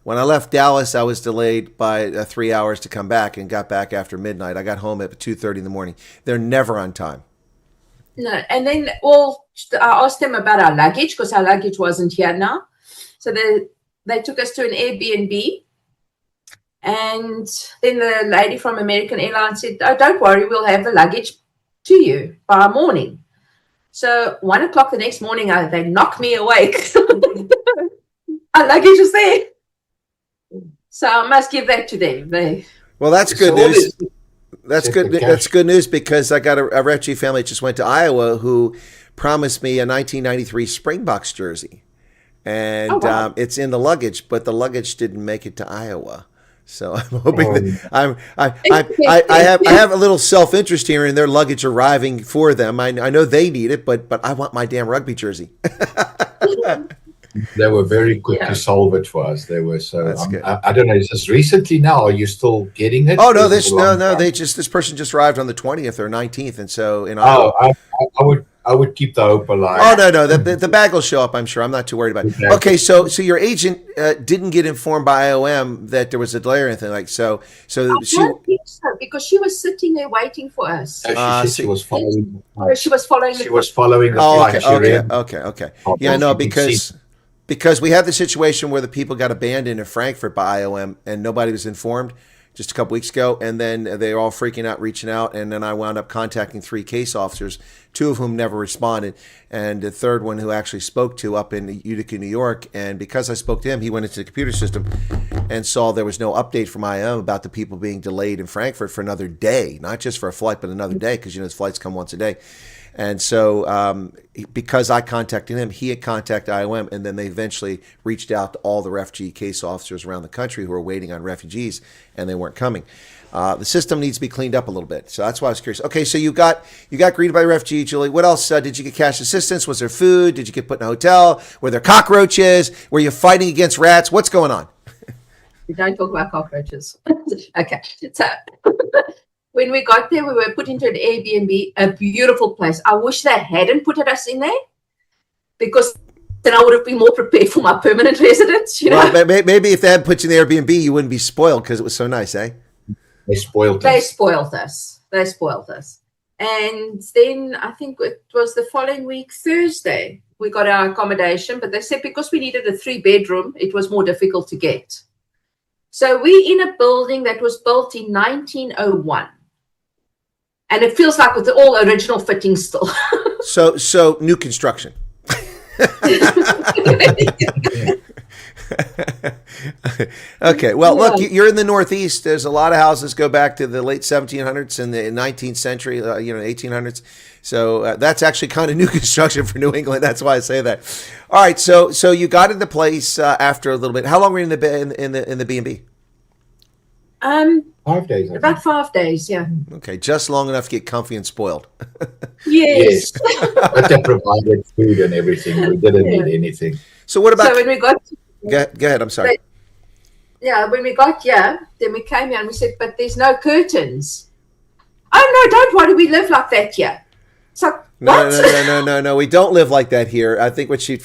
When I left Dallas, I was delayed by 3 hours to come back and got back after midnight. I got home at 2:30 in the morning. They're never on time. No, and then I asked them about our luggage because our luggage wasn't here now. So they took us to an Airbnb, and then the lady from American Airlines said, "Oh, don't worry, we'll have the luggage to you by morning." So 1 o'clock the next morning, they knocked me awake. Our luggage is there. So I must give that to them. Well, that's good news. That's good. That's good news because I got a refugee family that just went to Iowa who promised me a 1993 Springboks jersey, and it's in the luggage, but the luggage didn't make it to Iowa. So I'm hoping that I have a little self-interest here in their luggage arriving for them. I know they need it, but I want my damn rugby jersey. They were very quick to solve it for us. They were so. Good. I don't know. Is this recently now? Are you still getting it? Oh no, this person just arrived on the 20th or 19th, and so in Iowa. I would keep the hope alive. Oh no, the bag will show up. I'm sure. I'm not too worried about it. Exactly. Okay, so your agent didn't get informed by IOM that there was a delay or anything like so. I don't think so because she was sitting there waiting for us. She was following. She was following. She was following the flight. Okay. Yeah, no, because we had the situation where the people got abandoned in Frankfurt by IOM and nobody was informed just a couple weeks ago, and then they were all freaking out, reaching out, and then I wound up contacting 3 case officers, 2 of whom never responded, and the third one who actually spoke to up in Utica, New York, and because I spoke to him, he went into the computer system and saw there was no update from IOM about the people being delayed in Frankfurt for another day, not just for a flight, but another day, because those flights come once a day. And so because I contacted him, he had contacted IOM, and then they eventually reached out to all the refugee case officers around the country who were waiting on refugees, and they weren't coming. The system needs to be cleaned up a little bit. So that's why I was curious. Okay, so you got greeted by a refugee, Julie. What else? Did you get cash assistance? Was there food? Did you get put in a hotel? Were there cockroaches? Were you fighting against rats? What's going on? We don't talk about cockroaches. Okay, so... When we got there, we were put into an Airbnb, a beautiful place. I wish they hadn't put us in there because then I would have been more prepared for my permanent residence. Well, maybe if they had put you in the Airbnb, you wouldn't be spoiled because it was so nice, eh? They spoiled us. And then I think it was the following week, Thursday, we got our accommodation. But they said because we needed a 3-bedroom, it was more difficult to get. So we're in a building that was built in 1901. And it feels like with all original fittings still. So new construction. Okay. Well, look, you're in the Northeast. There's a lot of houses go back to the late 1700s and the 19th century, 1800s. So that's actually kind of new construction for New England. That's why I say that. All right. So you got in the place after a little bit. How long were you in the B&B? 5 days. About 5 days, yeah. Okay, just long enough to get comfy and spoiled. Yes. But they provided food and everything. We didn't need anything. So what about... So when we got... Go ahead, I'm sorry. When we got here, then we came here and we said, but there's no curtains. Oh, no, don't worry, we live like that here. So, what? No, we don't live like that here. I think what she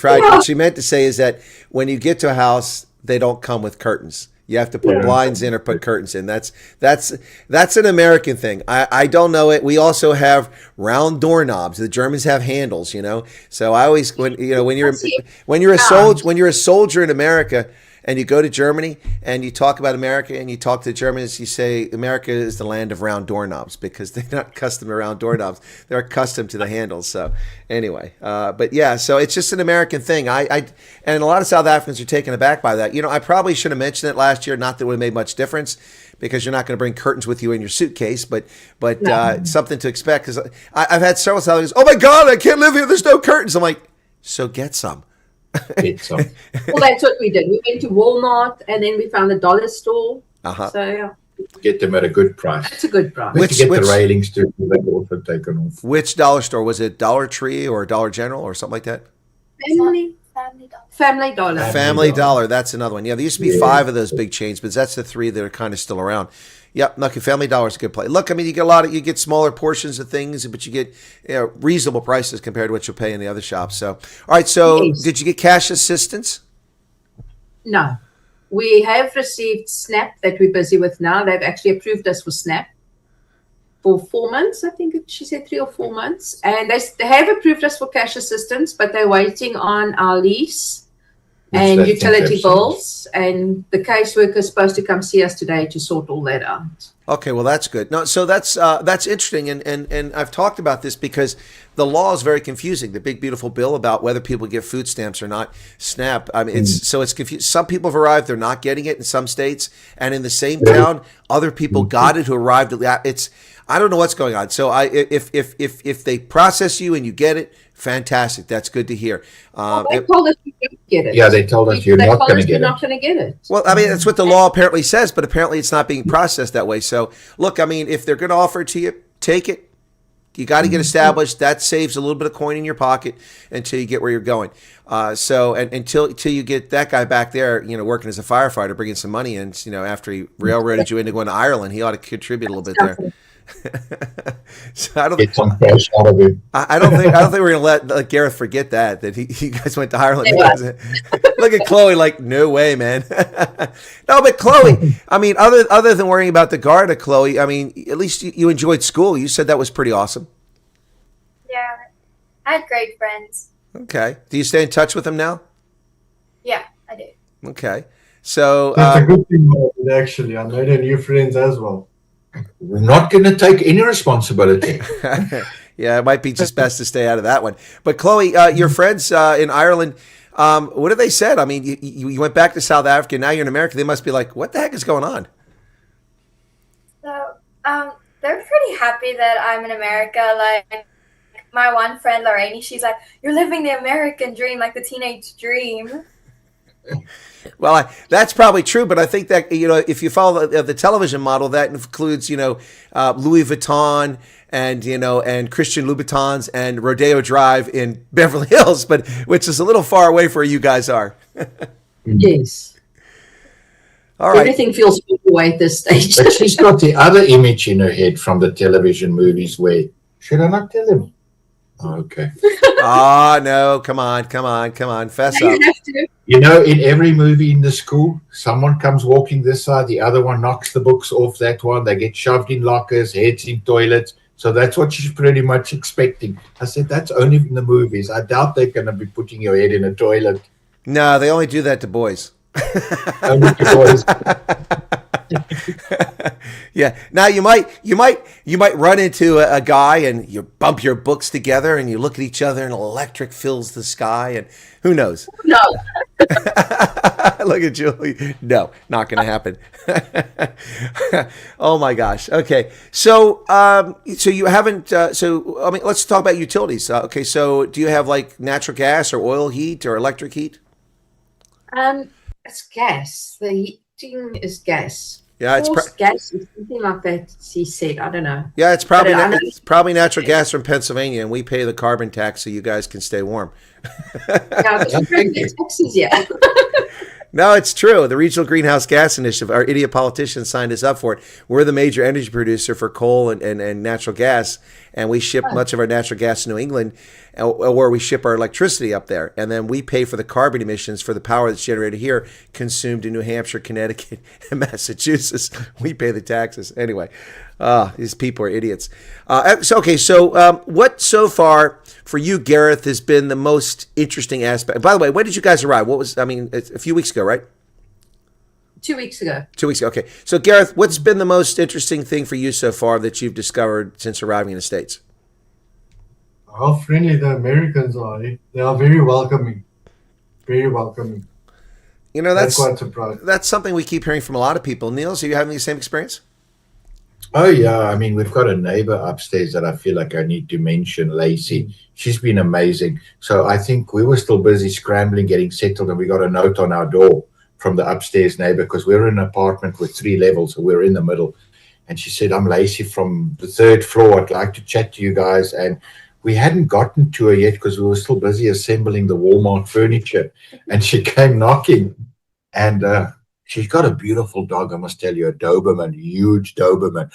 meant to say is that when you get to a house, they don't come with curtains. You have to put blinds in or put curtains in. That's an American thing. I don't know it. We also have round doorknobs. The Germans have handles, So I always when you're a soldier in America and you go to Germany and you talk about America and you talk to the Germans, you say America is the land of round doorknobs because they're not accustomed to round doorknobs. They're accustomed to the handles. So anyway, but yeah, so it's just an American thing. And a lot of South Africans are taken aback by that. I probably should have mentioned it last year. Not that it would have made much difference because you're not going to bring curtains with you in your suitcase, but something to expect. Because I've had several South Africans, oh my God, I can't live here. There's no curtains. I'm like, so get some. Well, that's what we did. We went to Walmart and then we found a dollar store. So yeah, get them at a good price. It's a good price. Which get the railings too. They've also taken off. Which dollar store was it? Dollar Tree or Dollar General or something like that? Family Dollar. Family Dollar. That's another one. Yeah, there used to be 5 of those big chains, but that's the 3 that are kind of still around. Yep, look, Family Dollar is a good play. Look, I mean, you get smaller portions of things, but you get reasonable prices compared to what you'll pay in the other shops. So, all right. So, did you get cash assistance? No. we have received SNAP that we're busy with now. They've actually approved us for SNAP for 4 months. I think she said 3 or 4 months. And they have approved us for cash assistance, but they're waiting on our lease and utility bills. And the caseworker is supposed to come see us today to sort all that out. Okay, well, that's good. No, so that's interesting, and I've talked about this because the law is very confusing. The big beautiful bill about whether people get food stamps or not, SNAP. I mean, it's confused. Some people have arrived; they're not getting it in some states, and in the same town, other people got it who arrived. I don't know what's going on. So if they process you and you get it, fantastic. That's good to hear. They told us we don't get it. Yeah, they told us you're not going to get it. Not going to get it. Well, I mean, that's what the law apparently says, but apparently it's not being processed that way. So, look, I mean, if they're going to offer it to you, take it. You got to get established. That saves a little bit of coin in your pocket until you get where you're going. So, and until you get that guy back there, working as a firefighter, bringing some money in, after he railroaded you into going to Ireland, he ought to contribute a little bit there. So I don't get some cash out of it. I don't think we're gonna let Gareth forget that you guys went to Ireland. Look at Chloe, like, no way, man. No, but Chloe, I mean, other than worrying about the Garda, Chloe, I mean, at least you enjoyed school. You said that was pretty awesome. Yeah, I had great friends. Okay, do you stay in touch with them now? Yeah, I do. Okay, so that's a good thing, actually. I made new friends as well. We're not going to take any responsibility. Yeah, it might be just best to stay out of that one. But Chloe, your friends in Ireland, what have they said? I mean, you went back to South Africa, now you're in America. They must be like, what the heck is going on? So, they're pretty happy that I'm in America. Like, my one friend, Lorraine, she's like, you're living the American dream, like the teenage dream. Well, that's probably true, but I think that, if you follow the television model, that includes, Louis Vuitton and Christian Louboutins and Rodeo Drive in Beverly Hills, but which is a little far away from where you guys are. Yes. All right. Everything feels far away at this stage. But she's got the other image in her head from the television movies where, should I not tell him? Oh, okay. No, come on, fess up. In every movie in the school, someone comes walking this side, the other one knocks the books off that one, they get shoved in lockers, heads in toilets. So that's what she's pretty much expecting. I said, that's only in the movies. I doubt they're going to be putting your head in a toilet. No, they only do that to boys. Only to boys. Yeah. Now you might run into a guy and you bump your books together and you look at each other and electric fills the sky and who knows? No. Look at Julie. No, not going to happen. Oh my gosh. Okay. So you haven't. So I mean, let's talk about utilities. Okay. So do you have like natural gas or oil heat or electric heat? It's gas. The heating is gas. Yeah, it's gas or something like that. He said, I don't know. Yeah, it's probably natural gas from Pennsylvania, and we pay the carbon tax so you guys can stay warm. Yeah, taxes, yeah. No, it's true. The Regional Greenhouse Gas Initiative, our idiot politicians signed us up for it. We're the major energy producer for coal and natural gas, and we ship much of our natural gas to New England, or we ship our electricity up there. And then we pay for the carbon emissions for the power that's generated here, consumed in New Hampshire, Connecticut, and Massachusetts. We pay the taxes. Anyway, these people are idiots. So what so far for you, Gareth, has been the most interesting aspect? By the way, when did you guys arrive? A few weeks ago, right? 2 weeks ago. 2 weeks ago. Okay. So, Gareth, what's been the most interesting thing for you so far that you've discovered since arriving in the States? How friendly the Americans are. They are very welcoming. Very welcoming. That's quite surprised. That's something we keep hearing from a lot of people. Neels, are you having the same experience? Oh, yeah. I mean, we've got a neighbor upstairs that I feel like I need to mention, Lacey. She's been amazing. So I think we were still busy scrambling, getting settled, and we got a note on our door from the upstairs neighbor because we're in an apartment with 3 levels, so we're in the middle. And she said, I'm Lacey from the 3rd floor. I'd like to chat to you guys. And we hadn't gotten to her yet because we were still busy assembling the Walmart furniture. And she came knocking. And she's got a beautiful dog, I must tell you, a Doberman, huge Doberman.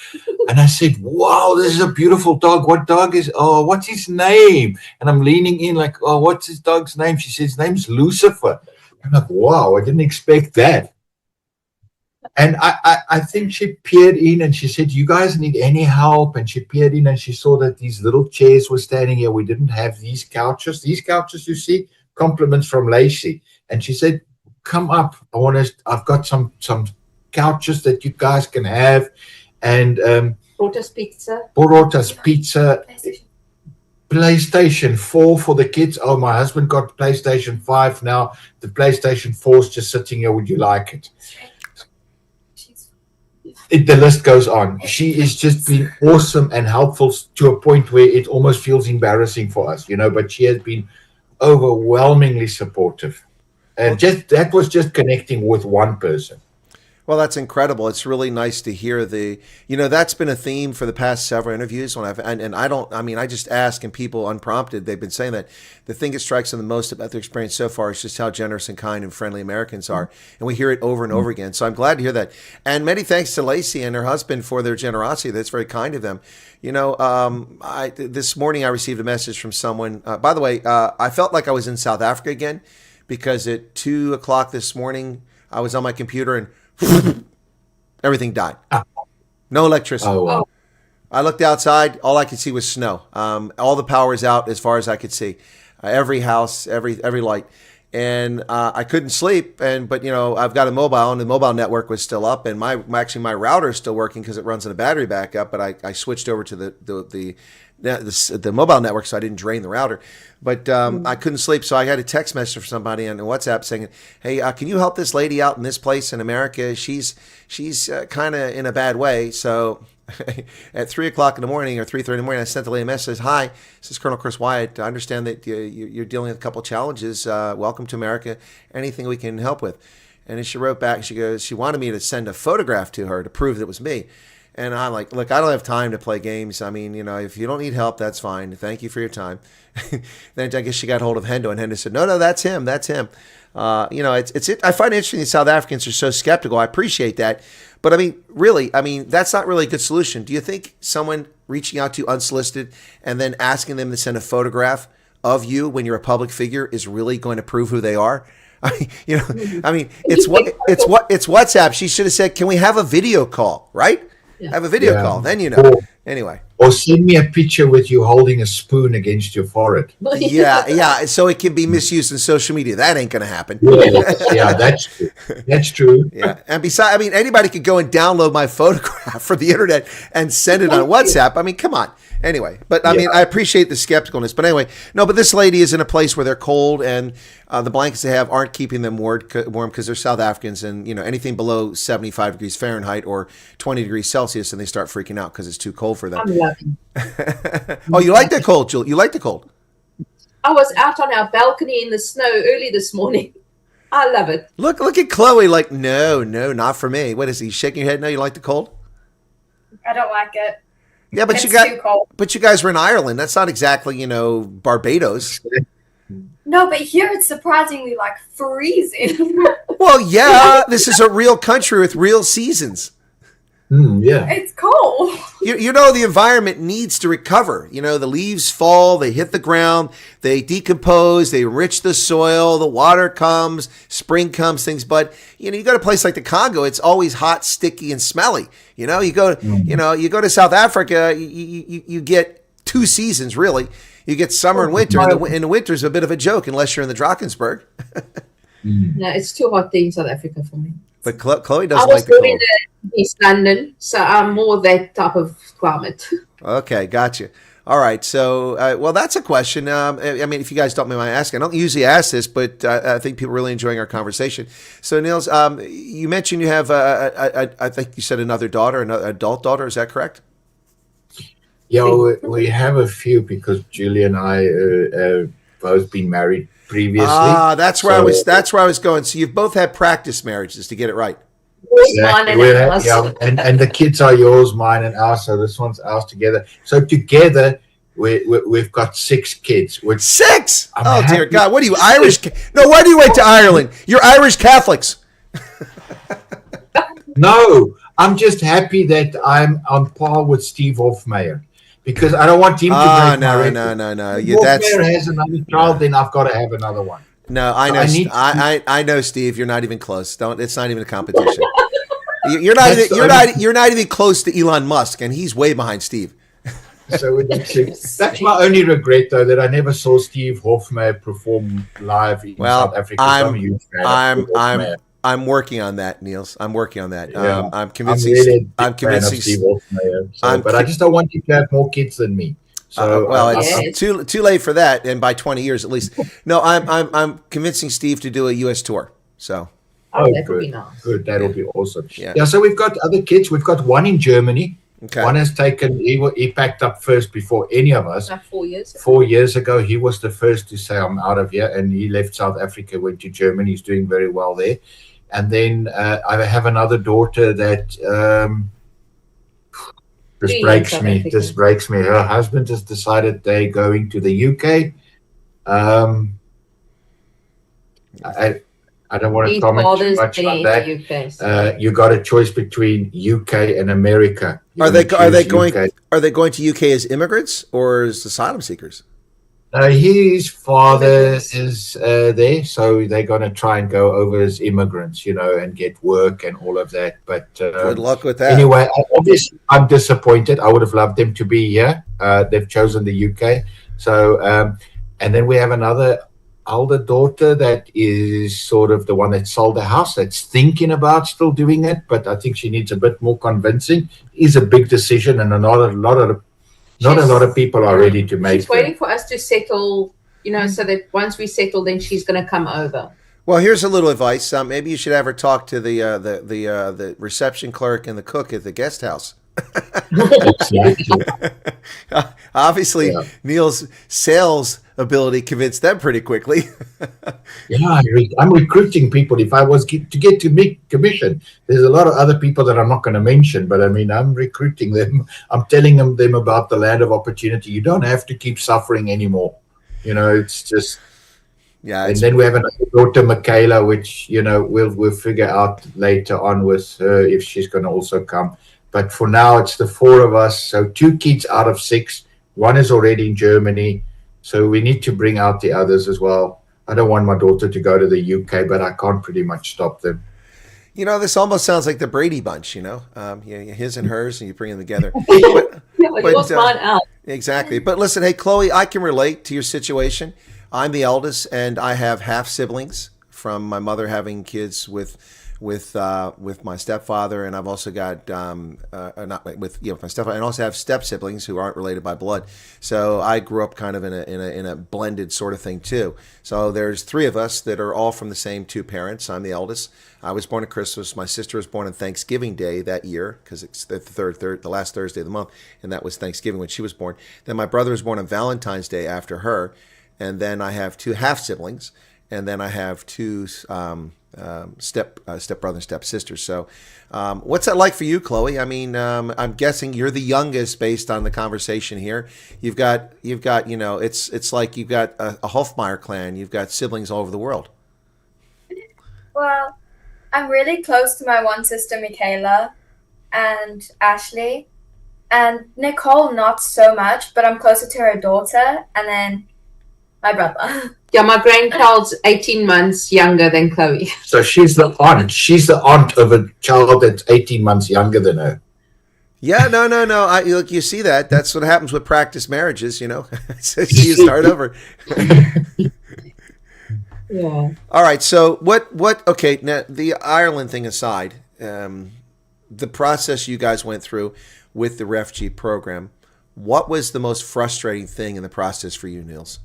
And I said, wow, this is a beautiful dog. What dog is, what's his name? And I'm leaning in like, what's his dog's name? She says, his name's Lucifer. I'm like, wow, I didn't expect that. And I think she peered in and she said, "You guys need any help?" And she peered in and she saw that these little chairs were standing here. We didn't have these couches. These couches, you see, compliments from Lacey. And she said, "Come up. I've got some couches that you guys can have." And Brought us pizza. PlayStation 4 for the kids. Oh, my husband got PlayStation 5 now. The PlayStation 4 is just sitting here. Would you like it? The list goes on. She has just been awesome and helpful to a point where it almost feels embarrassing for us, but she has been overwhelmingly supportive. And that was just connecting with one person. Well, that's incredible. It's really nice to hear that's been a theme for the past several interviews when I just ask and people unprompted, they've been saying that the thing that strikes them the most about their experience so far is just how generous and kind and friendly Americans are. And we hear it over and over again. So I'm glad to hear that. And many thanks to Lacey and her husband for their generosity. That's very kind of them. This morning I received a message from someone, by the way, I felt like I was in South Africa again because at 2:00 this morning, I was on my computer and everything died. No electricity. Oh, wow. I looked outside. All I could see was snow. All the power is out as far as I could see. Every house, every light. And I couldn't sleep. But I've got a mobile, and the mobile network was still up. And my router is still working because it runs on a battery backup. But I switched over to the mobile network, so I didn't drain the router. But I couldn't sleep, so I had a text message from somebody on WhatsApp saying, "Hey, can you help this lady out in this place in America? She's kind of in a bad way." So at 3:00 in the morning or 3:30 in the morning, I sent the lady a message. "Hi, this is Colonel Chris Wyatt. I understand that you're dealing with a couple of challenges. Welcome to America. Anything we can help with?" And then she wrote back. She goes, she wanted me to send a photograph to her to prove that it was me. And I'm like, "Look, I don't have time to play games. I mean, if you don't need help, that's fine. Thank you for your time." Then I guess she got hold of Hendo, and Hendo said, "No, that's him. That's him." I find it interesting that South Africans are so skeptical. I appreciate that. But really, that's not really a good solution. Do you think someone reaching out to you unsolicited and then asking them to send a photograph of you when you're a public figure is really going to prove who they are? It's WhatsApp. She should have said, "Can we have a video call?" Right? Yeah. Have a video call, then Anyway. Or send me a picture with you holding a spoon against your forehead. Yeah. So it can be misused in social media. That ain't going to happen. Yeah, that's true. That's true. Yeah. And besides, anybody could go and download my photograph from the internet and send it on WhatsApp. Come on. Anyway, but I appreciate the skepticalness. But anyway, but this lady is in a place where they're cold, and the blankets they have aren't keeping them warm because they're South Africans, and anything below 75 degrees Fahrenheit or 20 degrees Celsius, and they start freaking out because it's too cold for them. I'm loving. Oh, you like the cold, Julie? You like the cold? I was out on our balcony in the snow early this morning. I love it. Look at Chloe. Like, no, not for me. What is he shaking your head? No, you like the cold? I don't like it. Yeah, but you guys were in Ireland. That's not exactly, Barbados. No, but here it's surprisingly freezing. Well, yeah, this is a real country with real seasons. Yeah. It's cold. The environment needs to recover. The leaves fall, they hit the ground, they decompose, they enrich the soil, the water comes, spring comes, things. But, you go to a place like the Congo, it's always hot, sticky, and smelly. You go to South Africa, you get two seasons, really. You get summer and winter, and the winter's a bit of a joke unless you're in the Drakensberg. No, it's too hot there in South Africa for me. But Chloe doesn't like the cold. I was born in East London, so I'm more that type of climate. Okay, gotcha. All right, so, that's a question. If you guys don't mind my asking, I don't usually ask this, but I think people are really enjoying our conversation. So, Neels, you mentioned you have, I think you said another daughter, another adult daughter. Is that correct? Yeah, we have a few because Julie and I both been married previously. That's where I was going. So you've both had practice marriages to get it right. Exactly. And the kids are yours, mine, and ours. So this one's ours together. So together, we've got 6 kids. Six? Dear God! What are you, Irish? No, why do you went to Ireland? You're Irish Catholics. No, I'm just happy that I'm on par with Steve Hofmeyer. Because I don't want him to break my record. No. If Hofmeyer has another child, then I've got to have another one. No, I know. I know, Steve. You're not even close. It's not even a competition. You're not even close to Elon Musk, and he's way behind Steve. So that's my only regret, though, that I never saw Steve Hofmeyr perform live in South Africa. I'm a huge fan of Hofmeyr. I'm working on that, Niels. I'm working on that. Yeah. I'm convincing. I'm convincing Steve Hofmeyr. But I just don't want you to have more kids than me. So it's too late for that, and by 20 years at least. No, I'm convincing Steve to do a U.S. tour. So. That would be nice. Good. That'll be awesome. Yeah. So we've got other kids. We've got one in Germany. Okay. One has taken. He packed up first before any of us. 4 years ago. 4 years ago, he was the first to say, "I'm out of here," and he left South Africa, went to Germany. He's doing very well there. And then I have another daughter that this breaks me. This breaks me. Her husband has decided they're going to the UK. I don't want to comment too much on that. You got a choice between UK and America. Are they going to UK as immigrants or as asylum seekers? His father is there, so they're going to try and go over as immigrants, and get work and all of that. But good luck with that. Anyway, obviously, I'm disappointed. I would have loved them to be here. They've chosen the UK. So, and then we have another older daughter that is sort of the one that sold the house, that's thinking about still doing it, but I think she needs a bit more convincing. It is a big decision, and not a lot of people are ready to make it. She's waiting for us to settle, so that once we settle, then she's going to come over. Well, here's a little advice. Maybe you should have her talk to the reception clerk and the cook at the guest house. Obviously, Neil's sales ability convinced them pretty quickly. Yeah, I'm recruiting people. If I was to get to make commission, there's a lot of other people that I'm not going to mention, but I mean, I'm recruiting them. I'm telling them about the land of opportunity. You don't have to keep suffering anymore. It's just. Yeah, and then we have another daughter, Michaela, which we'll figure out later on with her if she's going to also come. But for now, it's the 4 of us. So 2 kids out of 6. One is already in Germany. So we need to bring out the others as well. I don't want my daughter to go to the UK, but I can't pretty much stop them. This almost sounds like the Brady Bunch, his and hers, and you bring them together. But mine out. Exactly. But listen, hey, Chloe, I can relate to your situation. I'm the eldest, and I have half siblings from my mother having kids with my stepfather, and I've also got not with my stepfather, and also have step siblings who aren't related by blood. So I grew up kind of in a blended sort of thing too. So there's 3 of us that are all from the same 2 parents. I'm the eldest. I was born at Christmas. My sister was born on Thanksgiving Day that year because it's the last Thursday of the month, and that was Thanksgiving when she was born. Then my brother was born on Valentine's Day after her, and then I have 2 half siblings, and then I have 2 step brother and step sisters. So what's that like for you, Chloe? I mean, I'm guessing you're the youngest based on the conversation here. You've got it's like you've got a Hofmeyr clan. You've got siblings all over the world. Well, I'm really close to my one sister, Michaela, and Ashley, and Nicole not so much, but I'm closer to her daughter, and then my brother. Yeah, my grandchild's 18 months younger than Chloe. So she's the aunt. She's the aunt of a child that's 18 months younger than her. Yeah, no. Look, you see that. That's what happens with practice marriages, So you start over. Yeah. All right. So what? Okay. Now the Ireland thing aside, the process you guys went through with the refugee program, what was the most frustrating thing in the process for you, Neels?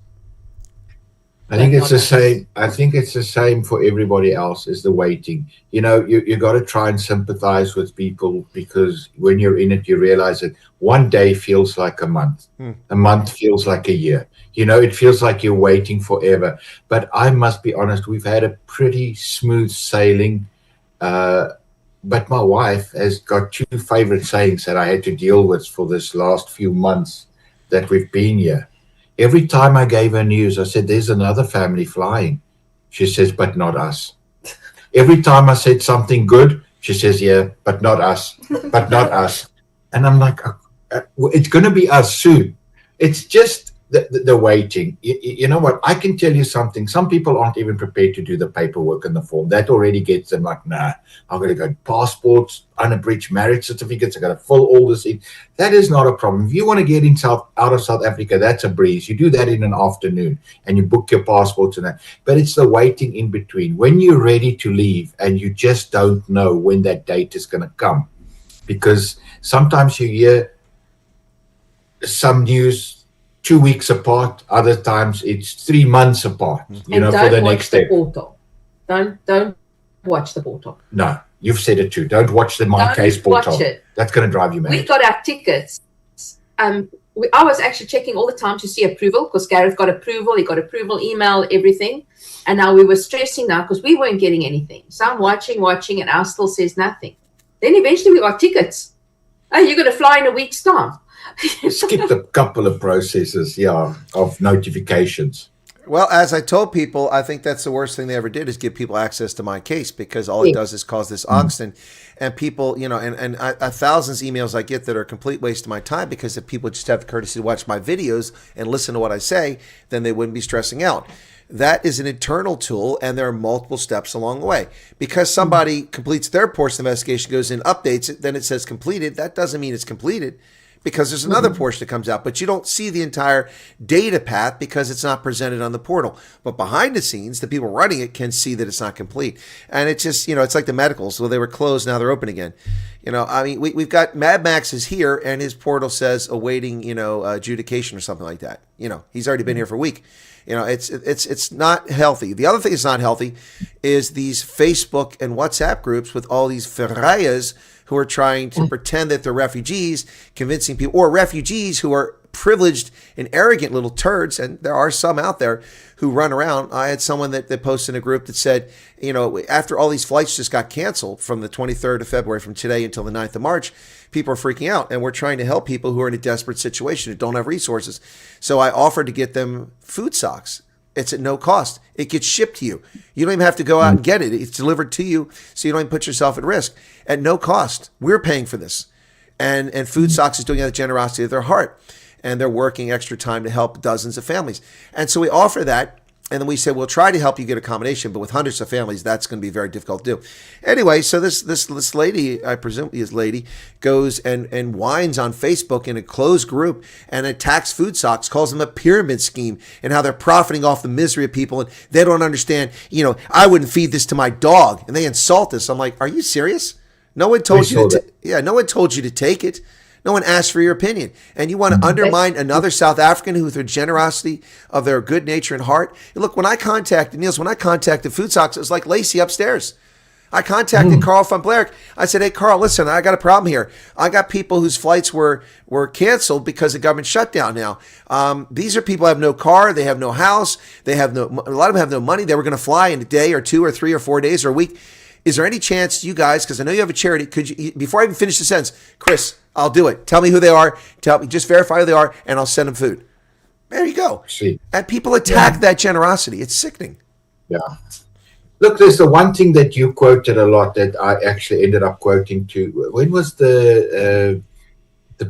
I think it's the same. I think it's the same for everybody else. Is the waiting. You got to try and sympathize with people, because when you're in it, you realize that one day feels like a month. A month feels like a year. It feels like you're waiting forever. But I must be honest, we've had a pretty smooth sailing. But my wife has got 2 favorite sayings that I had to deal with for this last few months that we've been here. Every time I gave her news, I said, there's another family flying. She says, but not us. Every time I said something good, she says, yeah, but not us, but not us. And I'm like, it's going to be us soon. It's just the waiting. You know what? I can tell you something. Some people aren't even prepared to do the paperwork and the form. That already gets them like, nah, I'm going to go passports, unabridged marriage certificates. I got to fill all this in. That is not a problem. If you want to get out of South Africa, that's a breeze. You do that in an afternoon and you book your passports and that. But it's the waiting in between. When you're ready to leave and you just don't know when that date is going to come, because sometimes you hear some news 2 weeks apart, other times it's 3 months apart, you know, for the next step. Portal. Don't watch the portal. No, you've said it too. Don't watch the My Case portal. Watch it. That's going to drive you mad. We got our tickets. I was actually checking all the time to see approval, because Gareth got approval. He got approval, email, everything. And now we were stressing now because we weren't getting anything. So I'm watching, and ours still says nothing. Then eventually we got tickets. Oh, you're going to fly in a week's time. Skipped a couple of processes, of notifications. Well, as I told people, I think that's the worst thing they ever did is give people access to My Case, because all it does is cause this angst, and people, you know, and thousands of emails I get that are a complete waste of my time, because if people just have the courtesy to watch my videos and listen to what I say, then they wouldn't be stressing out. That is an internal tool, and there are multiple steps along the way. Because somebody completes their portion of the investigation, goes in, updates it, then it says completed. That doesn't mean it's completed, because there's another portion that comes out, but you don't see the entire data path because it's not presented on the portal. But behind the scenes, the people running it can see that it's not complete. And it's just, you know, it's like the medicals. Well, they were closed, now they're open again. You know, I mean, we've got Mad Max is here, and his portal says awaiting, you know, adjudication or something like that. You know, he's already been here for a week. You know, it's not healthy. The other thing that's not healthy is these Facebook and WhatsApp groups with all these ferrayas who are trying to pretend that they're refugees, convincing people, or refugees who are privileged and arrogant little turds, and there are some out there who run around. I had someone that posted in a group that said, you know, after all these flights just got canceled from the 23rd of February, from today until the 9th of March, people are freaking out, and we're trying to help people who are in a desperate situation, who don't have resources. So I offered to get them food socks. It's at no cost. It gets shipped to you. You don't even have to go out and get it. It's delivered to you, so you don't even put yourself at risk. At no cost. We're paying for this. And Food Socks is doing it out of the generosity of their heart. And they're working extra time to help dozens of families. And so we offer that. And then we said, we'll try to help you get accommodation, but with hundreds of families, that's going to be very difficult to do. Anyway, so this lady, I presume this lady, goes and whines on Facebook in a closed group and attacks Food Socks, calls them a pyramid scheme and how they're profiting off the misery of people. And they don't understand, you know, I wouldn't feed this to my dog. And they insult us. I'm like, are you serious? No one told you to no one told you to take it. No one asked for your opinion. And you want to undermine another South African who, with their generosity of their good nature and heart. Look, when I contacted Neels, when I contacted Food Socks, it was like Lacey upstairs. I contacted Carl van Blerk. I said, hey, Carl, listen, I got a problem here. I got people whose flights were canceled because the government shut down now. These are people who have no car. They have no house. A lot of them have no money. They were going to fly in a day or 2 or 3 or 4 days or a week. Is there any chance you guys, because I know you have a charity, could you, before I even finish the sentence, Chris, I'll do it. Tell me who they are. Tell me, just verify who they are, and I'll send them food. There you go. See. And people attack that generosity. It's sickening. Yeah. Look, there's the one thing that you quoted a lot that I actually ended up quoting too. When was the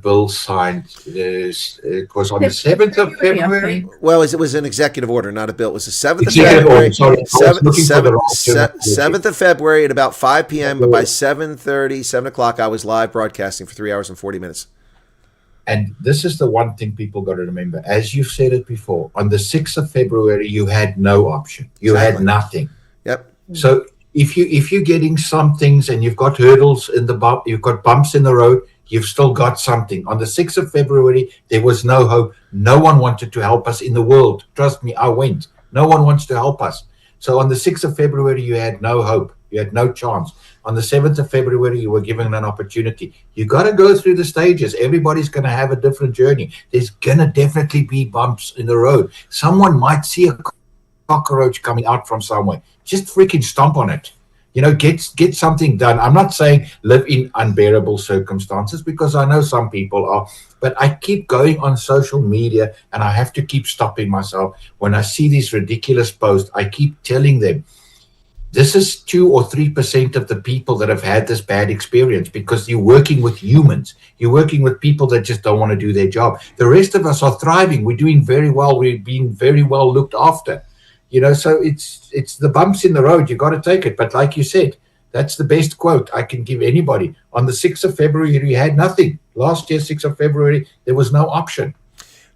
bill signed? It was on the 7th of February. Well, it was an executive order, not a bill. It was the 7th of Executive February. order, sorry. 7th of February at about 5 p.m. But by 7:30, 7 o'clock, I was live broadcasting for 3 hours and 40 minutes. And this is the one thing people got to remember. As you've said it before, on the 6th of February, you had no option. You had nothing. Yep. So if you're getting some things and you've got hurdles in the you've got bumps in the road, you've still got something. On the 6th of February, there was no hope. No one wanted to help us in the world. Trust me, I went. No one wants to help us. So on the 6th of February, you had no hope. You had no chance. On the 7th of February, you were given an opportunity. You got to go through the stages. Everybody's going to have a different journey. There's going to definitely be bumps in the road. Someone might see a cockroach coming out from somewhere. Just freaking stomp on it. You know, get something done. I'm not saying live in unbearable circumstances, because I know some people are, but I keep going on social media and I have to keep stopping myself. When I see these ridiculous posts, I keep telling them, this is 2 or 3% of the people that have had this bad experience, because you're working with humans. You're working with people that just don't want to do their job. The rest of us are thriving. We're doing very well. We're being very well looked after. So it's the bumps in the road. You got to take it. But like you said, that's the best quote I can give anybody. On the 6th of February, we had nothing. Last year, 6th of February, there was no option.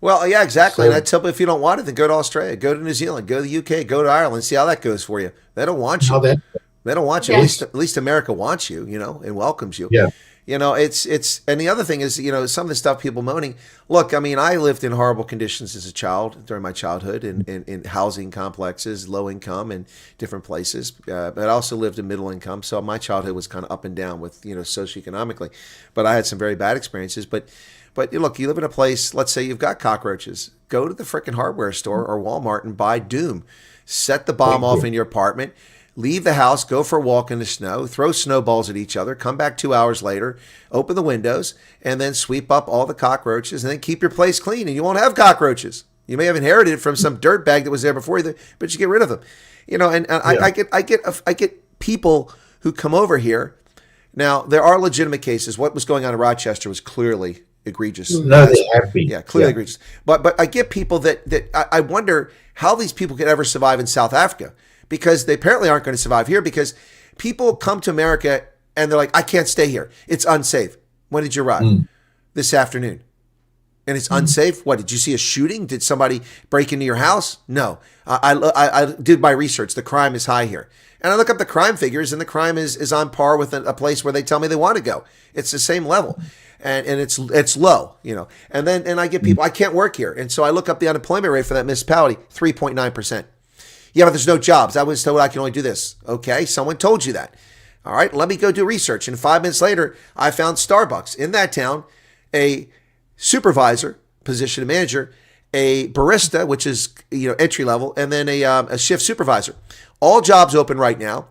Well, yeah, exactly. So, and I tell people, if you don't want it, then go to Australia, go to New Zealand, go to the UK, go to Ireland, see how that goes for you. They don't want you. They don't want you. Yes. At least America wants you, and welcomes you. Yeah. It's and the other thing is, some of the stuff people moaning. Look, I mean, I lived in horrible conditions as a child during my childhood in housing complexes, low income, and different places. But I also lived in middle income, so my childhood was kind of up and down with socioeconomically. But I had some very bad experiences. But look, you live in a place. Let's say you've got cockroaches. Go to the frickin' hardware store or Walmart and buy Doom. Set the bomb off in your apartment. Leave the house, go for a walk in the snow, throw snowballs at each other, come back 2 hours later, open the windows, and then sweep up all the cockroaches, and then keep your place clean, and you won't have cockroaches. You may have inherited it from some dirt bag that was there before you, but you get rid of them. I get people who come over here. Now, there are legitimate cases. What was going on in Rochester was clearly egregious. No, they have been. Yeah, clearly egregious. But I get people that I wonder how these people could ever survive in South Africa, because they apparently aren't going to survive here, because people come to America and they're like, I can't stay here. It's unsafe. When did you arrive? This afternoon. And it's unsafe? What, did you see a shooting? Did somebody break into your house? No. I did my research. The crime is high here. And I look up the crime figures, and the crime is on par with a place where they tell me they want to go. It's the same level. And it's low, And then I get people, I can't work here. And so I look up the unemployment rate for that municipality, 3.9%. Yeah, but there's no jobs. I was told I can only do this. Okay, someone told you that. All right, let me go do research. And 5 minutes later, I found Starbucks in that town, a supervisor, position of manager, a barista, which is entry level, and then a shift supervisor. All jobs open right now.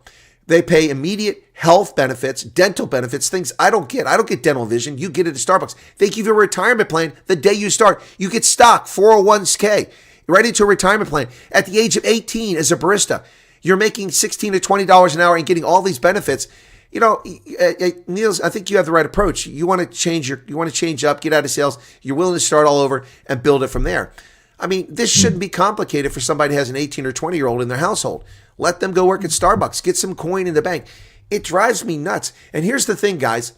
They pay immediate health benefits, dental benefits, things I don't get. I don't get dental vision. You get it at Starbucks. They give you a retirement plan the day you start. You get stock, 401k. Right into a retirement plan. At the age of 18 as a barista, you're making $16 to $20 an hour and getting all these benefits. Neels, I think you have the right approach. You want to change up, get out of sales. You're willing to start all over and build it from there. I mean, this shouldn't be complicated for somebody who has an 18 or 20-year-old in their household. Let them go work at Starbucks. Get some coin in the bank. It drives me nuts. And here's the thing, guys.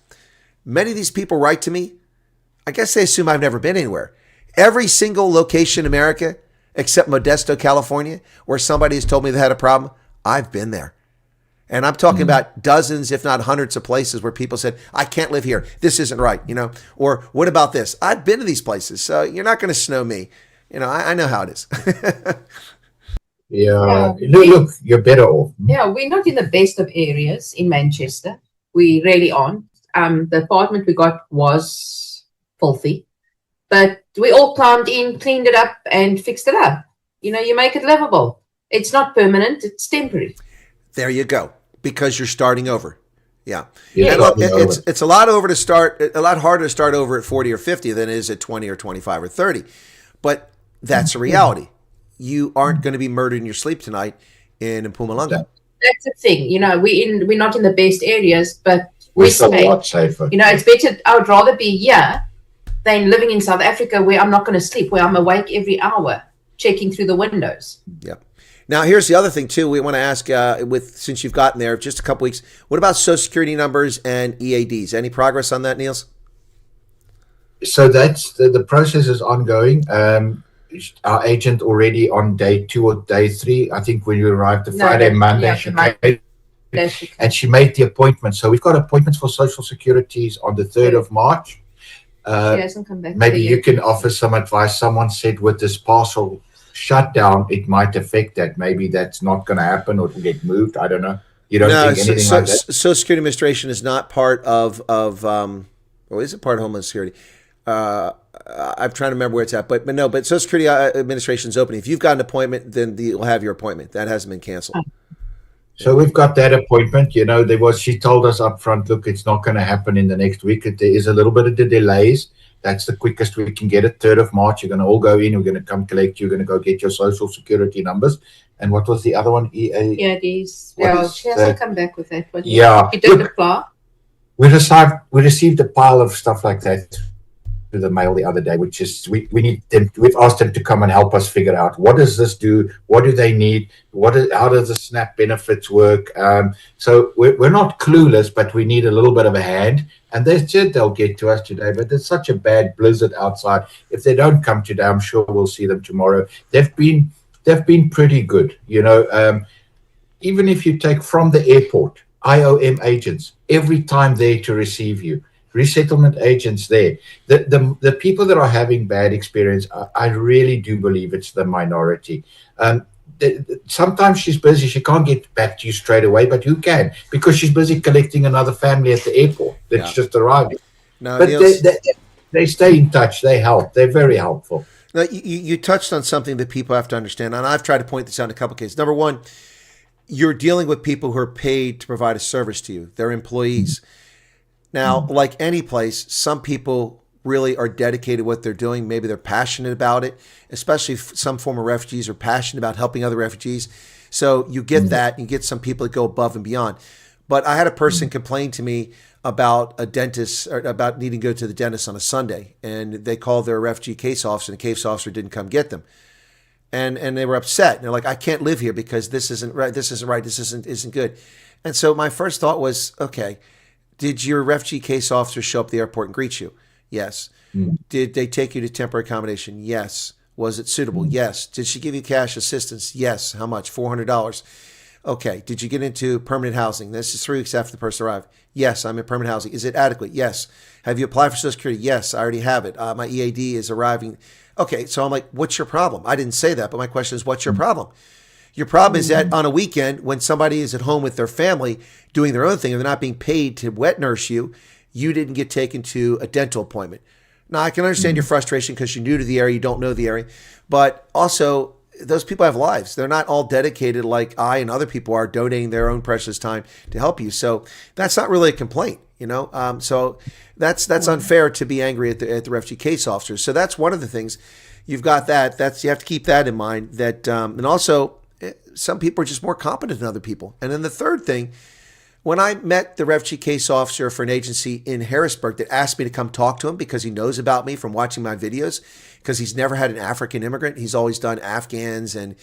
Many of these people write to me. I guess they assume I've never been anywhere. Every single location in America, except Modesto, California, where somebody has told me they had a problem, I've been there. And I'm talking about dozens, if not hundreds of places where people said, I can't live here. This isn't right, Or what about this? I've been to these places, so you're not going to snow me. I know how it is. Yeah. Look, you're better off. Yeah, we're not in the best of areas in Manchester. We really aren't. The apartment we got was filthy. But we all climbed in, cleaned it up, and fixed it up. You make it livable. It's not permanent. It's temporary. There you go. Because you're starting over. Yeah. Yeah. And look, it's a lot harder to start over at 40 or 50 than it is at 20 or 25 or 30. But that's a reality. You aren't going to be murdered in your sleep tonight in Mpumalanga. That's the thing. We're not in the best areas, but we're still a lot safer. It's better. I would rather be here than living in South Africa, where I'm not going to sleep, where I'm awake every hour, checking through the windows. Yep. Now, here's the other thing, too. We want to ask, since you've gotten there just a couple weeks, what about Social Security numbers and EADs? Any progress on that, Neels? So that's the process is ongoing. Our agent already on day 2 or day 3, I think when you arrived the Friday, Monday, and she made the appointment. So we've got appointments for Social Securities on the 3rd of March. She hasn't come back. Maybe you can offer some advice. Someone said with this partial shutdown, it might affect that. Maybe that's not going to happen or to get moved. I don't know. You don't think anything like that? Social Security Administration is not part of or is it part of Homeland Security? I'm trying to remember where it's at, but Social Security Administration is opening. If you've got an appointment, then you'll have your appointment. That hasn't been canceled. So we've got that appointment. She told us up front, look, it's not going to happen in the next week. There is a little bit of the delays, That's the quickest we can get it. 3rd of March, you're going to all go in. We're going to come collect you. You're going to go get your social security numbers. And what was the other one? Yeah, these. Well, she hasn't come back with that. But yeah. She did apply. We received a pile of stuff like that through the mail the other day, which is we need them. We've asked them to come and help us figure out what does this do, what do they need, how does the SNAP benefits work. So we're not clueless, but we need a little bit of a hand. And they said they'll get to us today, but there's such a bad blizzard outside. If they don't come today, I'm sure we'll see them tomorrow. They've been pretty good, you know. Even if you take from the airport, IOM agents every time there to receive you. Resettlement agents there. The people that are having bad experience, I really do believe it's the minority. Sometimes she's busy. She can't get back to you straight away, but you can because she's busy collecting another family at the airport that's just arriving. No, but they stay in touch. They help. They're very helpful. Now, you touched on something that people have to understand, and I've tried to point this out in a couple of cases. Number one, you're dealing with people who are paid to provide a service to you. They're employees. Now, like any place, some people really are dedicated to what they're doing. Maybe they're passionate about it, especially if some former refugees are passionate about helping other refugees. So you get that. You get some people that go above and beyond. But I had a person complain to me about a dentist, or about needing to go to the dentist on a Sunday. And they called their refugee case officer, and the case officer didn't come get them. And they were upset. And they're like, I can't live here because this isn't right. This isn't right. This isn't good. And so my first thought was, okay, did your refugee case officer show up at the airport and greet you? Yes. Did they take you to temporary accommodation? Yes. Was it suitable? Yes. Did she give you cash assistance? Yes. How much? $400. Okay. Did you get into permanent housing? This is 3 weeks after the person arrived. Yes, I'm in permanent housing. Is it adequate? Yes. Have you applied for Social Security? Yes, I already have it. My EAD is arriving. Okay. So I'm like, what's your problem? I didn't say that, but my question is, what's your problem? Your problem is that on a weekend, when somebody is at home with their family doing their own thing and they're not being paid to wet nurse you, you didn't get taken to a dental appointment. Now, I can understand your frustration because you're new to the area, you don't know the area, but also those people have lives. They're not all dedicated like I and other people are, donating their own precious time to help you. So that's not really a complaint, you know. So that's unfair to be angry at the refugee case officers. So that's one of the things. You've got that. You have to keep that in mind. That and also, some people are just more competent than other people. And then the third thing, when I met the refugee case officer for an agency in Harrisburg that asked me to come talk to him because he knows about me from watching my videos, because he's never had an African immigrant. He's always done Afghans and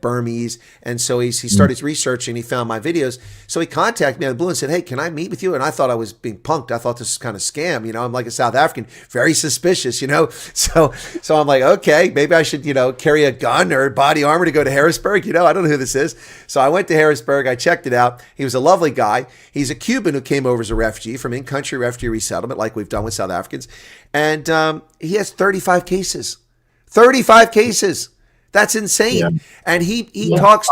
Burmese. And so he started researching. He found my videos. So he contacted me out of the blue and said, hey, can I meet with you? And I thought I was being punked. I thought this was kind of scam. You know, I'm like a South African, very suspicious, you know. So I'm like, okay, maybe I should, you know, carry a gun or body armor to go to Harrisburg. You know, I don't know who this is. So I went to Harrisburg. I checked it out. He was a lovely guy. He's a Cuban who came over as a refugee from in-country refugee resettlement, like we've done with South Africans. And he has 35 cases. 35 cases. That's insane. Yeah. And he talks.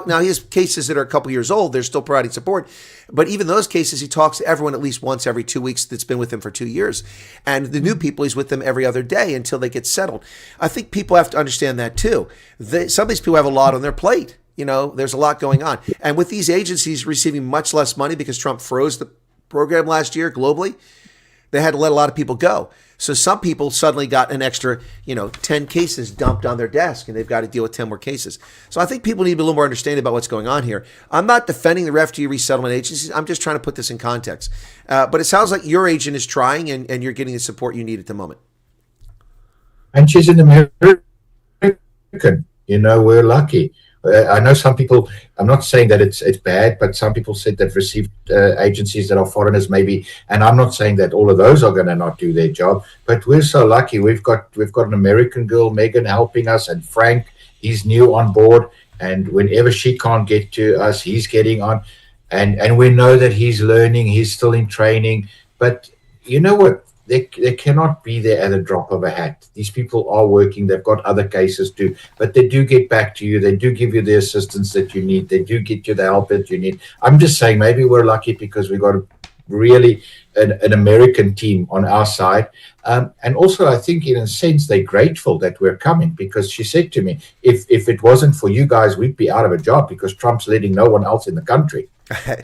Now he has cases that are a couple years old. They're still providing support. But even those cases, he talks to everyone at least once every 2 weeks that's been with him for 2 years. And the new people, he's with them every other day until they get settled. I think people have to understand that too. Some of these people have a lot on their plate. You know, there's a lot going on. And with these agencies receiving much less money because Trump froze the program last year globally, they had to let a lot of people go. So some people suddenly got an extra, 10 cases dumped on their desk, and they've got to deal with 10 more cases. So I think people need to be a little more understanding about what's going on here. I'm not defending the refugee resettlement agencies. I'm just trying to put this in context. But it sounds like your agent is trying, and you're getting the support you need at the moment. And she's an American. We're lucky. I know some people, I'm not saying that it's bad, but some people said they've received agencies that are foreigners maybe, and I'm not saying that all of those are going to not do their job, but we're so lucky. We've got an American girl, Megan, helping us, and Frank, he's new on board, and whenever she can't get to us, he's getting on, and we know that he's learning, he's still in training, but you know what? They cannot be there at a drop of a hat. These people are working. They've got other cases too, but they do get back to you. They do give you the assistance that you need. They do get you the help that you need. I'm just saying maybe we're lucky because we got really an American team on our side. And also I think in a sense they're grateful that we're coming, because she said to me, if it wasn't for you guys, we'd be out of a job because Trump's letting no one else in the country.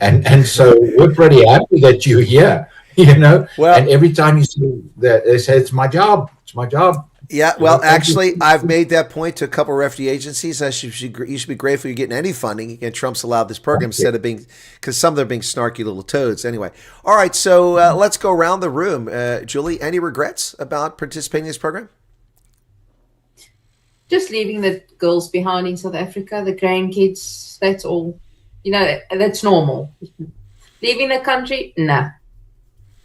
and so we're pretty happy that you're here. you know. Well, and every time you see that, they say it's my job. It's my job. yeah, well, actually, I've made that point to a couple of refugee agencies. You should be grateful you're getting any funding. And Trump's allowed this program instead of being, because some of them are being snarky little toads. Anyway, all right, so let's go around the room. Julie, any regrets about participating in this program? Just leaving the girls behind in South Africa, the grandkids, that's all. You know, that's normal. Leaving the country, nah.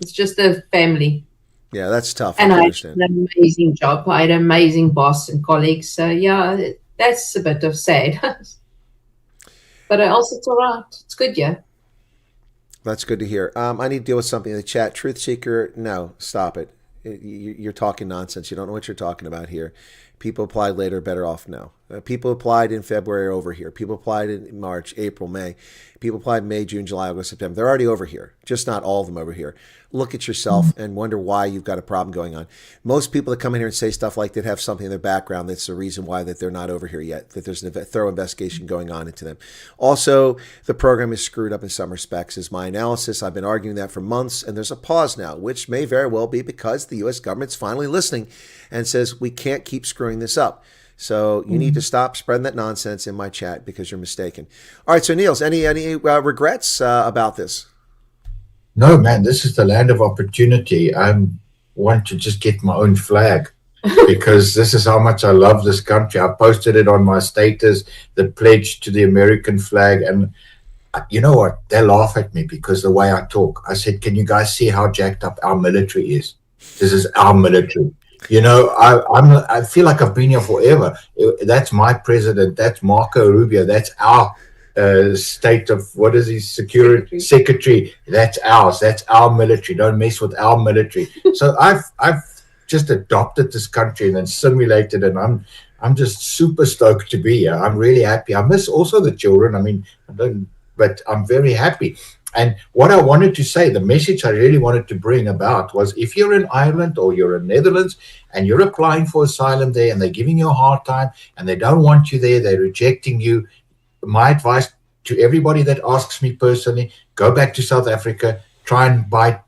It's just a family. Yeah, that's tough. And I had understand. an amazing job. I had an amazing boss and colleagues. So, yeah, that's a bit of sad. But also, it's all right. It's good, yeah. That's good to hear. I need to deal with something in the chat. Truth seeker, no, stop it. You're talking nonsense. You don't know what you're talking about here. People applied later, better off now. People applied in February over here. People applied in March, April, May. People applied in May, June, July, August, September. They're already over here, just not all of them over here. Look at yourself and wonder why you've got a problem going on. Most people that come in here and say stuff like that have something in their background that's the reason why that they're not over here yet, that there's a thorough investigation going on into them. Also, the program is screwed up in some respects, is my analysis. I've been arguing that for months, and there's a pause now, which may very well be because the U.S. government's finally listening and says we can't keep screwing this up. So you need to stop spreading that nonsense in my chat because you're mistaken. All right, so Neels, any regrets about this? No, man, this is the land of opportunity. I want to just get my own flag because this is how much I love this country. I posted it on my status, the pledge to the American flag. And you know what? They laugh at me because the way I talk. I said, can you guys see how jacked up our military is? This is our military. You know, I feel like I've been here forever. That's my president. That's Marco Rubio. That's our state of, what is he, secretary. That's ours. That's our military. Don't mess with our military. So I've just adopted this country and then simulated, and I'm just super stoked to be here. I'm really happy. I miss also the children. I mean, but I'm very happy. And what I wanted to say, the message I really wanted to bring about was, if you're in Ireland or you're in Netherlands and you're applying for asylum there and they're giving you a hard time and they don't want you there, they're rejecting you, my advice to everybody that asks me personally, go back to South Africa, try and bite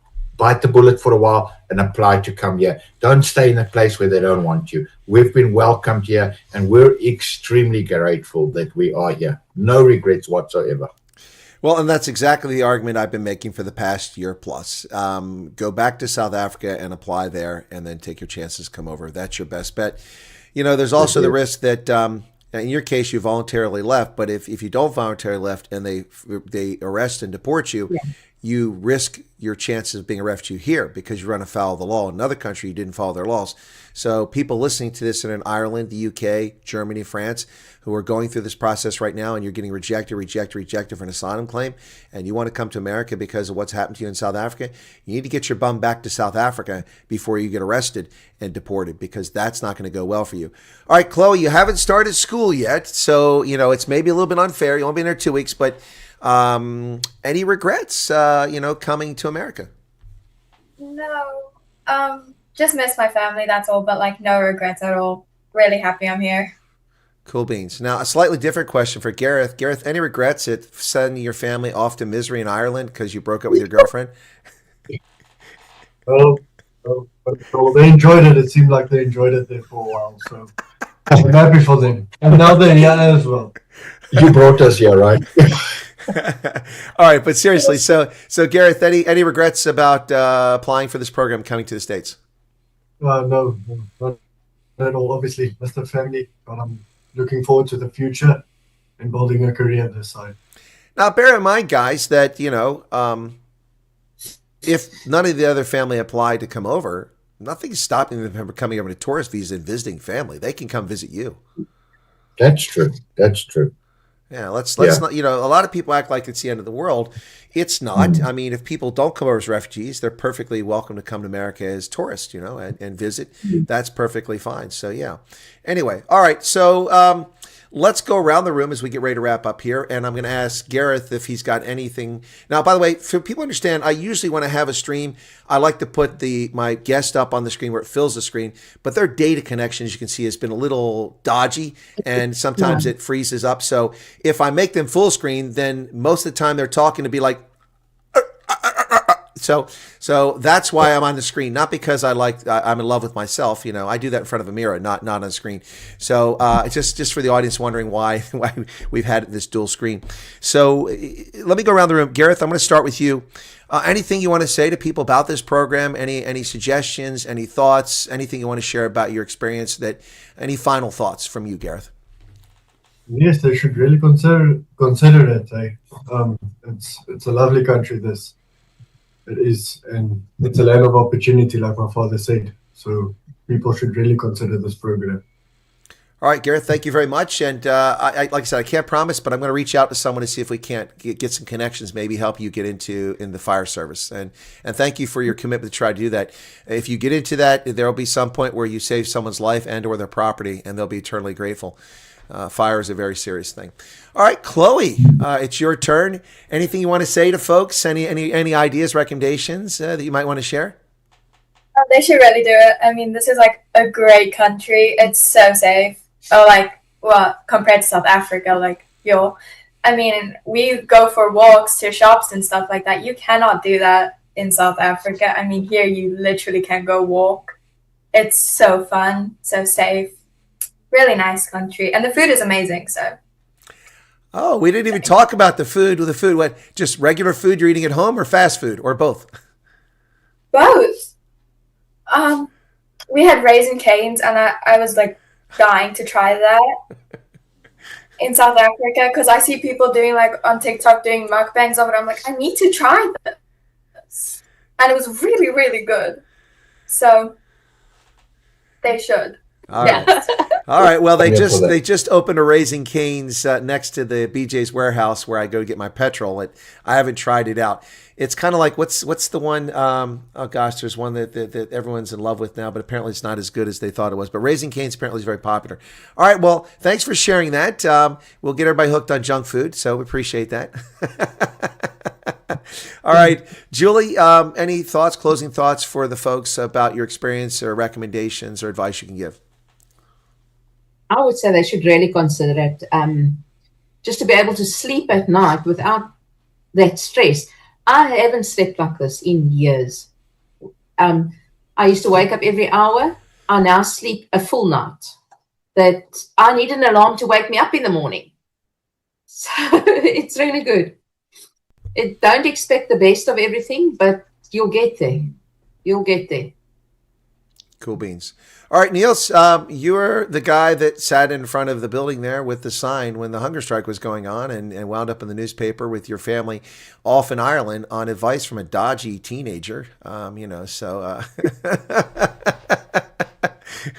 the bullet for a while and apply to come here. Don't stay in a place where they don't want you. We've been welcomed here and we're extremely grateful that we are here. No regrets whatsoever. Well, and that's exactly the argument I've been making for the past year plus. Go back to South Africa and apply there, and then take your chances, come over. That's your best bet. You know, there's also the risk that, in your case, you voluntarily left, but if you don't voluntarily left and they arrest and deport you, you risk your chances of being a refugee here because you run afoul of the law. In another country, you didn't follow their laws. So people listening to this in Ireland, the UK, Germany, France, who are going through this process right now, and you're getting rejected for an asylum claim, and you want to come to America because of what's happened to you in South Africa, you need to get your bum back to South Africa before you get arrested and deported, because that's not going to go well for you. All right, Chloe, you haven't started school yet, so, you know, it's maybe a little bit unfair. You've only been there 2 weeks, but any regrets, coming to America? No. Just miss my family, that's all, but like no regrets at all. Really happy I'm here. Cool beans. Now, a slightly different question for Gareth. Gareth, any regrets at sending your family off to misery in Ireland because you broke up with your girlfriend? Well, they enjoyed it. It seemed like they enjoyed it there for a while. So I'm happy for them. And now they're here as well. You brought us here, right? All right, but seriously, so Gareth, any regrets about applying for this program coming to the States? No, not at all. Obviously, miss the family, but I'm looking forward to the future and building a career this side. Now, bear in mind, guys, that, if none of the other family applied to come over, nothing's stopping them from coming over to tourist visa and visiting family. They can come visit you. That's true. That's true. Yeah, let's not, a lot of people act like it's the end of the world. It's not. I mean, if people don't come over as refugees, they're perfectly welcome to come to America as tourists, and visit. That's perfectly fine. So, yeah. Anyway, all right. So let's go around the room as we get ready to wrap up here. And I'm going to ask Gareth if he's got anything. Now, by the way, for people to understand, I usually, when I have a stream, I like to put my guest up on the screen where it fills the screen. But their data connection, as you can see, has been a little dodgy, and sometimes it freezes up. So if I make them full screen, then most of the time they're talking to be like, So that's why I'm on the screen, not because I'm in love with myself. You know, I do that in front of a mirror, not on a screen. So just for the audience wondering why we've had this dual screen. So let me go around the room. Gareth, I'm going to start with you. Anything you want to say to people about this program? Any suggestions? Any thoughts? Anything you want to share about your experience? Any final thoughts from you, Gareth? Yes, they should really consider it. It's a lovely country. It is, and it's a land of opportunity, like my father said. So people should really consider this program. All right, Gareth, thank you very much. And like I said, I can't promise, but I'm going to reach out to someone to see if we can't get some connections, maybe help you get in the fire service. And thank you for your commitment to try to do that. If you get into that, there will be some point where you save someone's life and or their property, and they'll be eternally grateful. Fire is a very serious thing. All right, Chloe, it's your turn. Anything you want to say to folks? Any ideas, recommendations that you might want to share? They should really do it. I mean, this is like a great country. It's so safe. Compared to South Africa, we go for walks to shops and stuff like that. You cannot do that in South Africa. I mean, here you literally can go walk. It's so fun, so safe. Really nice country. And the food is amazing, so. Oh, we didn't even talk about the food. What, just regular food you're eating at home or fast food or both? Both. We had Raisin Canes, and I was like dying to try that in South Africa because I see people doing like on TikTok doing mukbangs of it. I'm like, I need to try this, and it was really, really good. So they should. All right. All right. Well, they just opened a Raising Cane's next to the BJ's warehouse where I go get my petrol. I haven't tried it out. It's kind of like what's the one? Oh gosh, there's one that everyone's in love with now, but apparently it's not as good as they thought it was. But Raising Cane's apparently is very popular. All right. Well, thanks for sharing that. We'll get everybody hooked on junk food, so we appreciate that. All right, Julie. Any thoughts? Closing thoughts for the folks about your experience or recommendations or advice you can give? I would say they should really consider it. Just to be able to sleep at night without that stress. I haven't slept like this in years. I used to wake up every hour. I now sleep a full night. That I need an alarm to wake me up in the morning. So it's really good. Don't expect the best of everything, but you'll get there. You'll get there. Cool beans. All right, Neels, you were the guy that sat in front of the building there with the sign when the hunger strike was going on and wound up in the newspaper with your family off in Ireland on advice from a dodgy teenager. So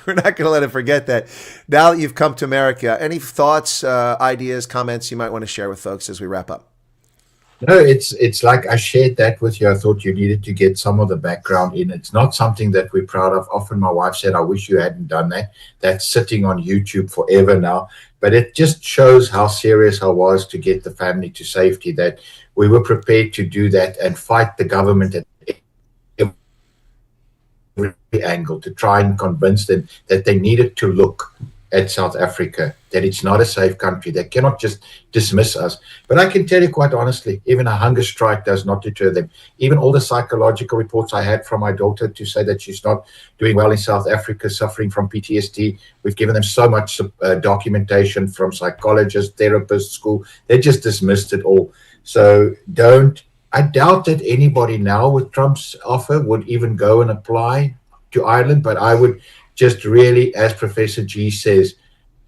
we're not going to let him forget that. Now that you've come to America, any thoughts, ideas, comments you might want to share with folks as we wrap up? No, it's like I shared that with you. I thought you needed to get some of the background in. It's not something that we're proud of. Often my wife said, I wish you hadn't done that. That's sitting on YouTube forever now. But it just shows how serious I was to get the family to safety, that we were prepared to do that and fight the government at every angle to try and convince them that they needed to look at South Africa, that it's not a safe country. They cannot just dismiss us. But I can tell you quite honestly, even a hunger strike does not deter them. Even all the psychological reports I had from my daughter to say that she's not doing well in South Africa, suffering from PTSD. We've given them so much documentation from psychologists, therapists, school. They just dismissed it all. So I doubt that anybody now with Trump's offer would even go and apply to Ireland, but I would just really, as Professor G says,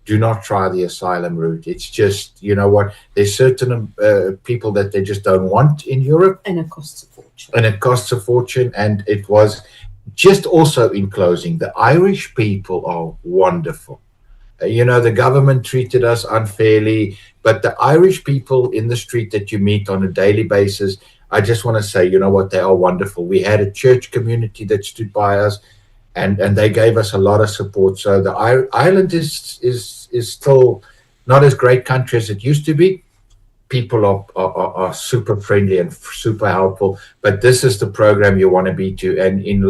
do not try the asylum route. It's just, you know what, there's certain people that they just don't want in Europe. And it costs a fortune. And it costs a fortune. And it was just also in closing, the Irish people are wonderful. The government treated us unfairly, but the Irish people in the street that you meet on a daily basis, I just want to say, you know what, they are wonderful. We had a church community that stood by us. And they gave us a lot of support. So the Ireland is still not as great country as it used to be. People are super friendly and super helpful. But this is the program you want to be to. And in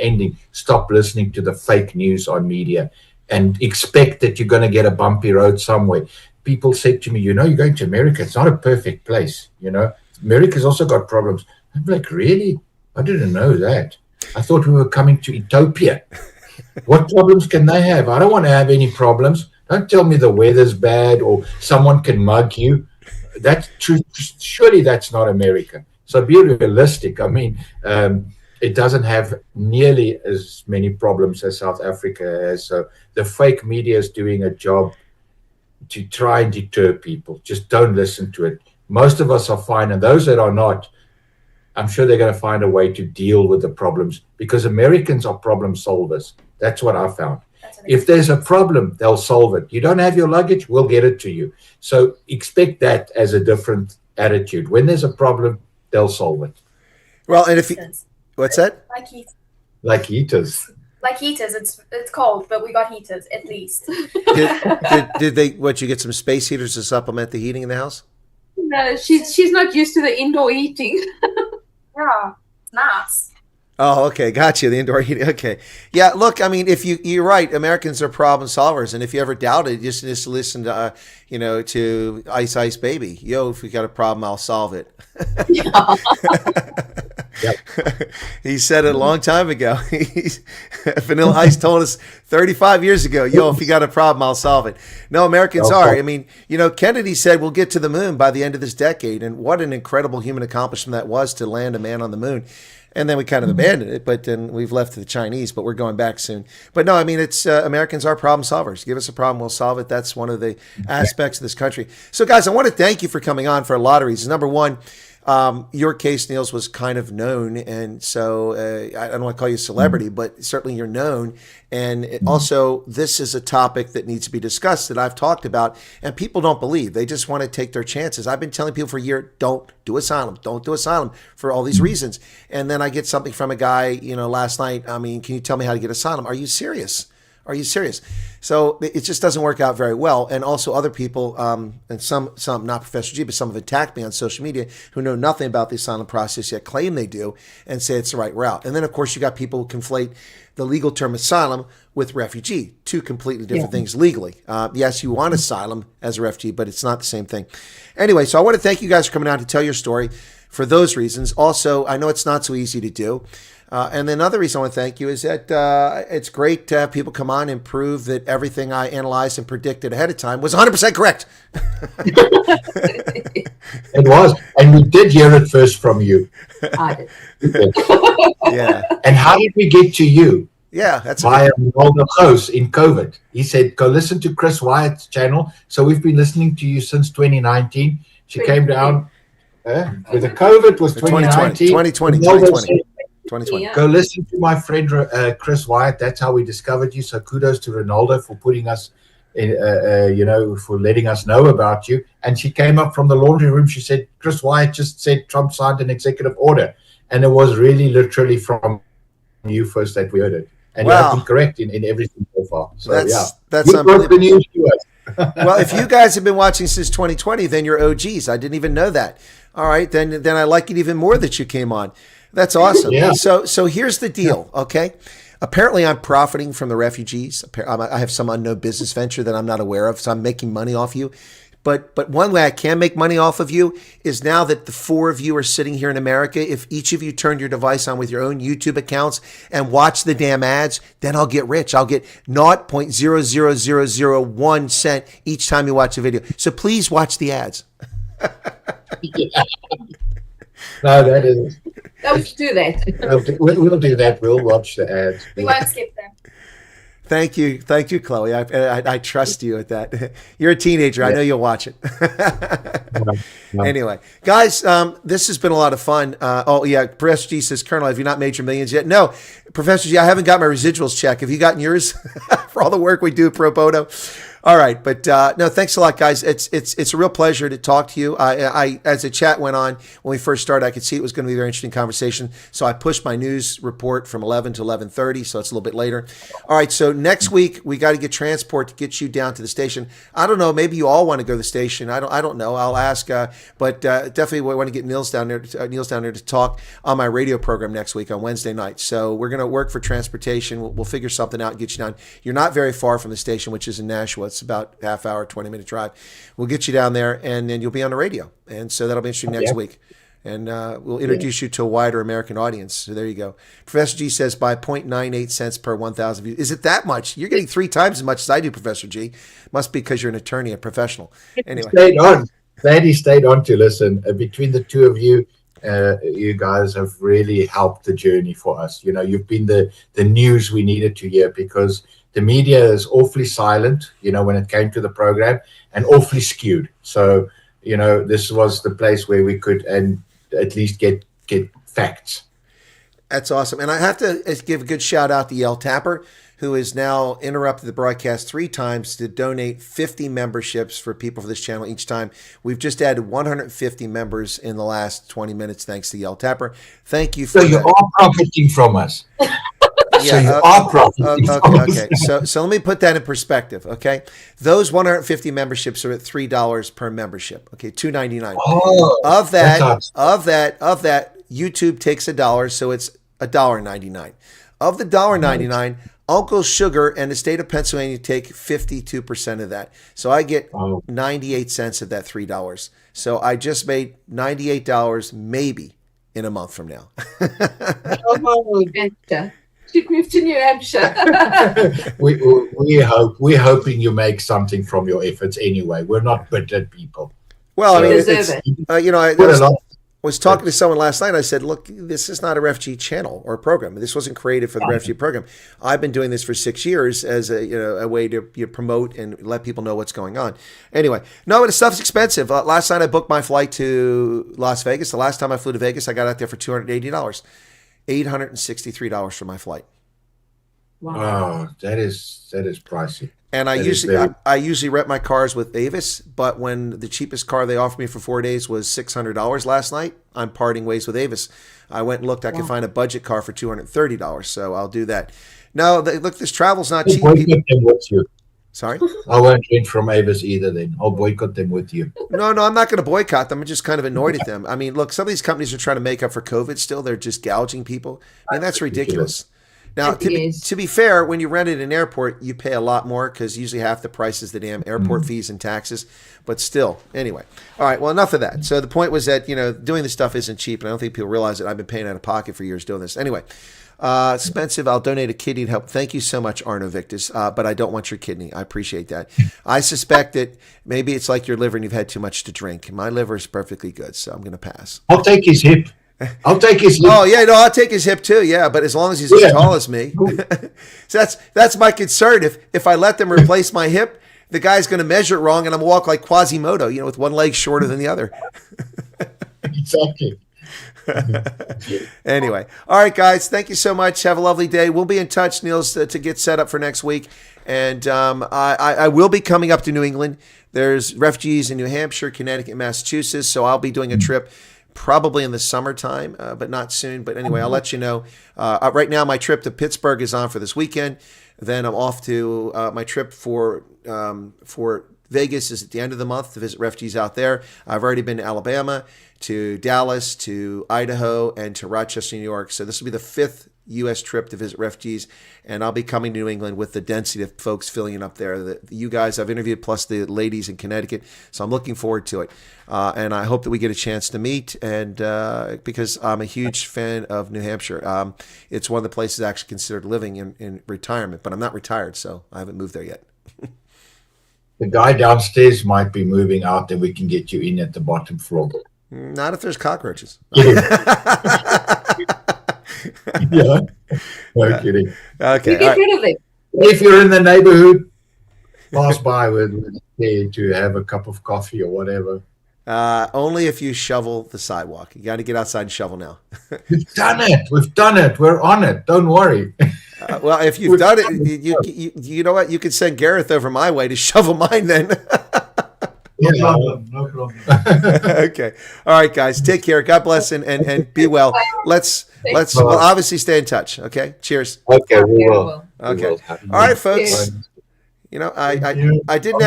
ending, stop listening to the fake news on media and expect that you're going to get a bumpy road somewhere. People said to me, you're going to America. It's not a perfect place. America's also got problems. I'm like, really? I didn't know that. I thought we were coming to Utopia. What problems can they have? I don't want to have any problems. Don't tell me the weather's bad or someone can mug you. That's true. Surely that's not America. So be realistic. I mean, it doesn't have nearly as many problems as South Africa has. So the fake media is doing a job to try and deter people. Just don't listen to it. Most of us are fine, and those that are not, I'm sure they're going to find a way to deal with the problems, because Americans are problem solvers. That's what I found. If there's a problem, they'll solve it. You don't have your luggage, we'll get it to you. So expect that as a different attitude. When there's a problem, they'll solve it. Well, and if you, what's that? Like heaters. Like heaters. It's cold, but we got heaters at least. Did they? What, you get some space heaters to supplement the heating in the house? No, she's not used to the indoor heating. Yeah, it's nice. Oh, okay, gotcha. The indoor heating. Okay, yeah. Look, I mean, if you're right, Americans are problem solvers, and if you ever doubt it, just listen to to Ice Baby. Yo, if we got a problem, I'll solve it. He said it a long time ago. Vanilla Ice told us 35 years ago, yo, if you got a problem, I'll solve it. No, Americans are. I mean, Kennedy said we'll get to the moon by the end of this decade. And what an incredible human accomplishment that was, to land a man on the moon. And then we kind of abandoned it, but then we've left to the Chinese, but we're going back soon. But no, I mean, it's Americans are problem solvers. Give us a problem, we'll solve it. That's one of the aspects of this country. So, guys, I want to thank you for coming on for a lot of reasons. Number one, your case, Neels, was kind of known, and so I don't want to call you a celebrity, but certainly you're known. And also, this is a topic that needs to be discussed, that I've talked about, and people don't believe. They just want to take their chances. I've been telling people for a year, don't do asylum for all these reasons. And then I get something from a guy, last night. I mean, can you tell me how to get asylum? Are you serious? Are you serious? So it just doesn't work out very well. And also other people, and some, not Professor G, but some have attacked me on social media who know nothing about the asylum process yet claim they do and say it's the right route. And then, of course, you got people who conflate the legal term asylum with refugee, two completely different things legally. Yes, you want asylum as a refugee, but it's not the same thing. Anyway, so I want to thank you guys for coming out to tell your story for those reasons. Also, I know it's not so easy to do. And then another reason I want to thank you is that it's great to have people come on and prove that everything I analyzed and predicted ahead of time was 100% correct. It was. And we did hear it first from you. I did. Yeah. And how did we get to you? Yeah, that's via Ronaldo Close in COVID. He said, go listen to Chris Wyatt's channel. So we've been listening to you since 2019. She came down with the COVID was 2019. 2020. Yeah. Go listen to my friend Chris Wyatt. That's how we discovered you. So kudos to Ronaldo for putting us in, for letting us know about you. And she came up from the laundry room. She said, Chris Wyatt just said Trump signed an executive order. And it was really literally from you first that we heard it. And you have been correct in everything so far. So that's you broke the news to us. Well, if you guys have been watching since 2020, then you're OGs. I didn't even know that. All right, then I like it even more that you came on. That's awesome. Yeah. So here's the deal, okay? Apparently, I'm profiting from the refugees. I have some unknown business venture that I'm not aware of, so I'm making money off you. But one way I can make money off of you is now that the four of you are sitting here in America, if each of you turned your device on with your own YouTube accounts and watch the damn ads, then I'll get rich. I'll get 0.00001 cent each time you watch a video. So please watch the ads. No, that is. Don't do that. We'll do that. We'll watch the ads. We won't skip them. Thank you, Chloe. I trust you at that. You're a teenager. I know you'll watch it. No. Anyway, guys, this has been a lot of fun. Professor G says, Colonel, have you not made your millions yet? No, Professor G, I haven't got my residuals check. Have you gotten yours for all the work we do pro bono? All right, but no, thanks a lot, guys. It's a real pleasure to talk to you. I as the chat went on when we first started, I could see it was going to be a very interesting conversation. So I pushed my news report from 11 to 11:30, so it's a little bit later. All right, so next week we got to get transport to get you down to the station. I don't know, maybe you all want to go to the station. I don't know. I'll ask, but definitely we want to get Neels down there to talk on my radio program next week on Wednesday night. So we're going to work for transportation. We'll figure something out and get you down. You're not very far from the station, which is in Nashua. It's about half hour, 20-minute drive. We'll get you down there, and then you'll be on the radio. And so that'll be interesting next week. And we'll introduce you to a wider American audience. So there you go. Professor G says buy 0.98 cents per 1,000 views. Is it that much? You're getting 3 times as much as I do, Professor G. Must be because you're an attorney, a professional. Anyway. Stayed on. Glad he stayed on to listen. Between the two of you, you guys have really helped the journey for us. You know, you've been the news we needed to hear, because the media is awfully silent, you know, when it came to the program, and awfully skewed. So, you know, this was the place where we could and at least get facts. That's awesome. And I have to give a good shout out to Yale Tapper, who has now interrupted the broadcast 3 times to donate 50 memberships for people for this channel each time. We've just added 150 members in the last 20 minutes, thanks to Yale Tapper. Thank you for So you are profiting from us. So you are profiting from us. Okay. So let me put that in perspective, okay? Those 150 memberships are at $3 per membership, okay? $2.99. Oh, Of that, YouTube takes $1, so it's $1.99. Of the $1.99, Uncle Sugar and the state of Pennsylvania take 52% of that. So I get 98 cents of that $3. So I just made $98 maybe in a month from now. Should move to New Hampshire. we're hoping you make something from your efforts anyway. We're not bitter people. Well, I mean, deserve I was talking to someone last night. I said, look, this is not a refugee channel or a program. This wasn't created for the refugee program. I've been doing this for 6 years as a way to promote and let people know what's going on. Anyway, no, the stuff's expensive. Last night I booked my flight to Las Vegas. The last time I flew to Vegas, I got out there for $280. $863 for my flight. Wow. Oh, that is pricey. And I usually rent my cars with Avis, but when the cheapest car they offered me for 4 days was $600 last night, I'm parting ways with Avis. I went and looked. I could find a budget car for $230, so I'll do that. No, look, this travel's not cheap. Sorry? I won't rent from Avis either then. I'll boycott them with you. No, I'm not going to boycott them. I'm just kind of annoyed at them. I mean, look, some of these companies are trying to make up for COVID still. They're just gouging people. I mean, that's ridiculous. Now, to be fair, when you rent at an airport, you pay a lot more because usually half the price is the damn airport fees and taxes. But still, anyway. All right, well, enough of that. So the point was that, doing this stuff isn't cheap, and I don't think people realize it. I've been paying out of pocket for years doing this. Anyway. Expensive. I'll donate a kidney to help. Thank you so much, Arno Victus. But I don't want your kidney. I appreciate that. I suspect that maybe it's like your liver and you've had too much to drink. My liver is perfectly good, so I'm going to pass. I'll take his hip. Oh yeah, no, I'll take his hip too. Yeah, but as long as he's as tall as me. So that's my concern. If I let them replace my hip, the guy's going to measure it wrong, and I'm going to walk like Quasimodo, with one leg shorter than the other. Exactly. Anyway, all right, guys, thank you so much. Have a lovely day. We'll be in touch, Neels, to get set up for next week. And I will be coming up to New England. There's refugees in New Hampshire, Connecticut, Massachusetts. So I'll be doing a trip probably in the summertime, but not soon. But anyway, I'll let you know. Right now, my trip to Pittsburgh is on for this weekend. Then I'm off to my trip for Vegas is at the end of the month to visit refugees out there. I've already been to Alabama, to Dallas, to Idaho, and to Rochester, New York. So this will be the 5th U.S. trip to visit refugees, and I'll be coming to New England with the density of folks filling in up there. You guys I've interviewed, plus the ladies in Connecticut, so I'm looking forward to it. And I hope that we get a chance to meet, and because I'm a huge fan of New Hampshire. It's one of the places I actually considered living in retirement, but I'm not retired, so I haven't moved there yet. The guy downstairs might be moving out, and we can get you in at the bottom floor. Not if there's cockroaches. Yeah. No kidding. Okay. You get rid of it. If you're in the neighborhood, pass by with to have a cup of coffee or whatever. Only if you shovel the sidewalk. You got to get outside and shovel now. We've done it. We're on it. Don't worry. Well, if you've done it, you know what? You could send Gareth over my way to shovel mine then. No problem. Okay. All right, guys. Take care. God bless and be well. Let's we'll obviously stay in touch. Okay. Cheers. Okay, we will. Okay. All right, folks. I didn't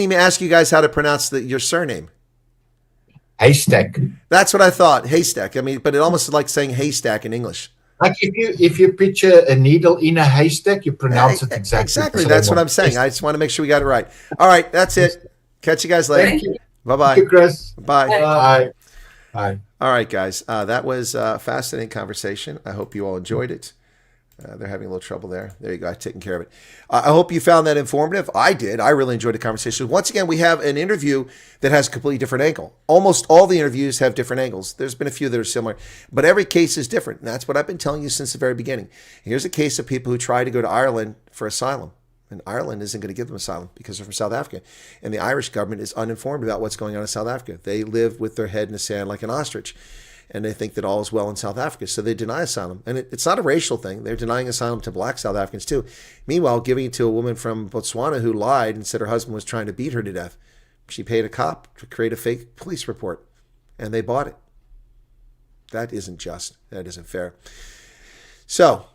even ask you guys how to pronounce your surname. Heystek. That's what I thought. Heystek. I mean, but it almost is like saying haystack in English. Like if you picture a needle in a haystack, you pronounce it exactly. Exactly. That's what I'm saying. I just want to make sure we got it right. All right. That's it. Catch you guys later. Thank you. Bye-bye. Thank you, Chris. Bye. Bye. Bye. All right, guys. That was a fascinating conversation. I hope you all enjoyed it. They're having a little trouble there. There you go. I've taken care of it. I hope you found that informative. I did. I really enjoyed the conversation. Once again, we have an interview that has a completely different angle. Almost all the interviews have different angles. There's been a few that are similar, but every case is different. And that's what I've been telling you since the very beginning. Here's a case of people who try to go to Ireland for asylum. And Ireland isn't going to give them asylum because they're from South Africa. And the Irish government is uninformed about what's going on in South Africa. They live with their head in the sand like an ostrich. And they think that all is well in South Africa. So they deny asylum. And it's not a racial thing. They're denying asylum to black South Africans too. Meanwhile, giving it to a woman from Botswana who lied and said her husband was trying to beat her to death. She paid a cop to create a fake police report. And they bought it. That isn't just. That isn't fair. So,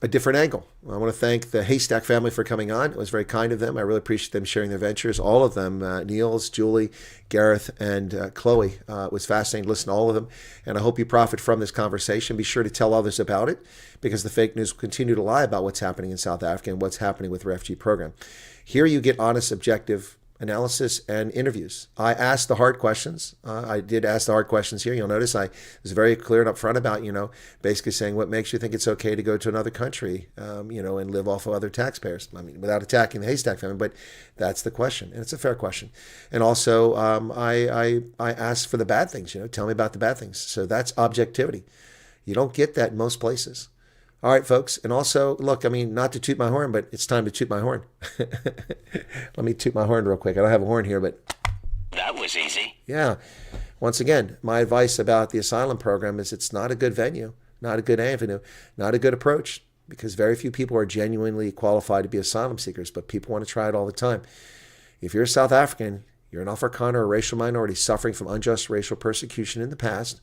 a different angle. I want to thank the Heystek family for coming on. It was very kind of them. I really appreciate them sharing their ventures. All of them, Neels, Julie, Gareth, and Chloe. It was fascinating to listen to all of them. And I hope you profit from this conversation. Be sure to tell others about it because the fake news will continue to lie about what's happening in South Africa and what's happening with the refugee program. Here you get honest, objective analysis and interviews. I asked the hard questions. I did ask the hard questions here. You'll notice I was very clear and upfront about, basically saying what makes you think it's okay to go to another country, and live off of other taxpayers. I mean, without attacking the Heystek family, but that's the question, and it's a fair question. And also, I asked for the bad things. Tell me about the bad things. So that's objectivity. You don't get that in most places. All right, folks. And also, look, not to toot my horn, but it's time to toot my horn. Let me toot my horn real quick. I don't have a horn here, but... That was easy. Yeah. Once again, my advice about the asylum program is it's not a good venue, not a good avenue, not a good approach, because very few people are genuinely qualified to be asylum seekers, but people want to try it all the time. If you're a South African, you're an Afrikaner or a racial minority suffering from unjust racial persecution in the past,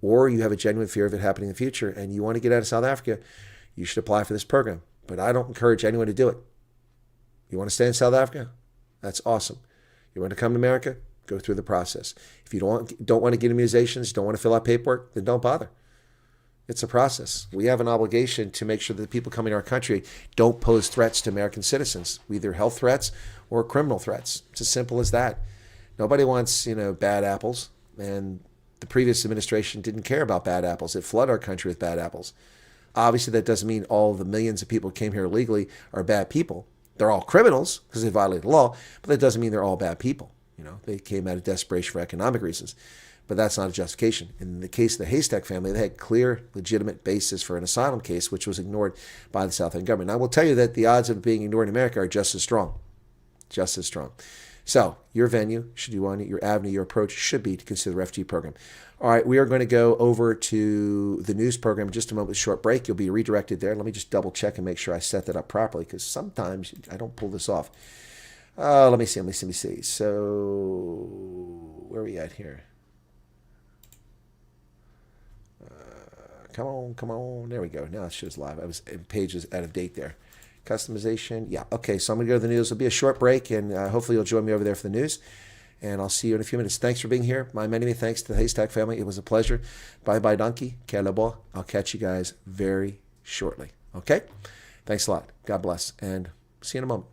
or you have a genuine fear of it happening in the future, and you want to get out of South Africa, you should apply for this program. But I don't encourage anyone to do it. You want to stay in South Africa? That's awesome. You want to come to America? Go through the process. If you don't want to get immunizations, don't want to fill out paperwork, then don't bother. It's a process. We have an obligation to make sure that the people coming to our country don't pose threats to American citizens, either health threats or criminal threats. It's as simple as that. Nobody wants, bad apples, and the previous administration didn't care about bad apples. It flooded our country with bad apples. Obviously, that doesn't mean all the millions of people who came here illegally are bad people. They're all criminals because they violated the law, but that doesn't mean they're all bad people. They came out of desperation for economic reasons, but that's not a justification. In the case of the Heystek family, they had clear, legitimate basis for an asylum case, which was ignored by the South African government. And I will tell you that the odds of it being ignored in America are just as strong. Just as strong. So your venue, should you want it, your avenue, your approach should be to consider the refugee program. All right, we are going to go over to the news program in just a moment with a short break. You'll be redirected there. Let me just double check and make sure I set that up properly because sometimes I don't pull this off. Let me see. So where are we at here? Come on. There we go. Now it shows live. Page is out of date there. Customization. Yeah. Okay. So I'm going to go to the news. It'll be a short break, and hopefully you'll join me over there for the news. And I'll see you in a few minutes. Thanks for being here. My many thanks to the Heystek family. It was a pleasure. Bye, donkey. Kelebo. I'll catch you guys very shortly. Okay? Thanks a lot. God bless. And see you in a moment.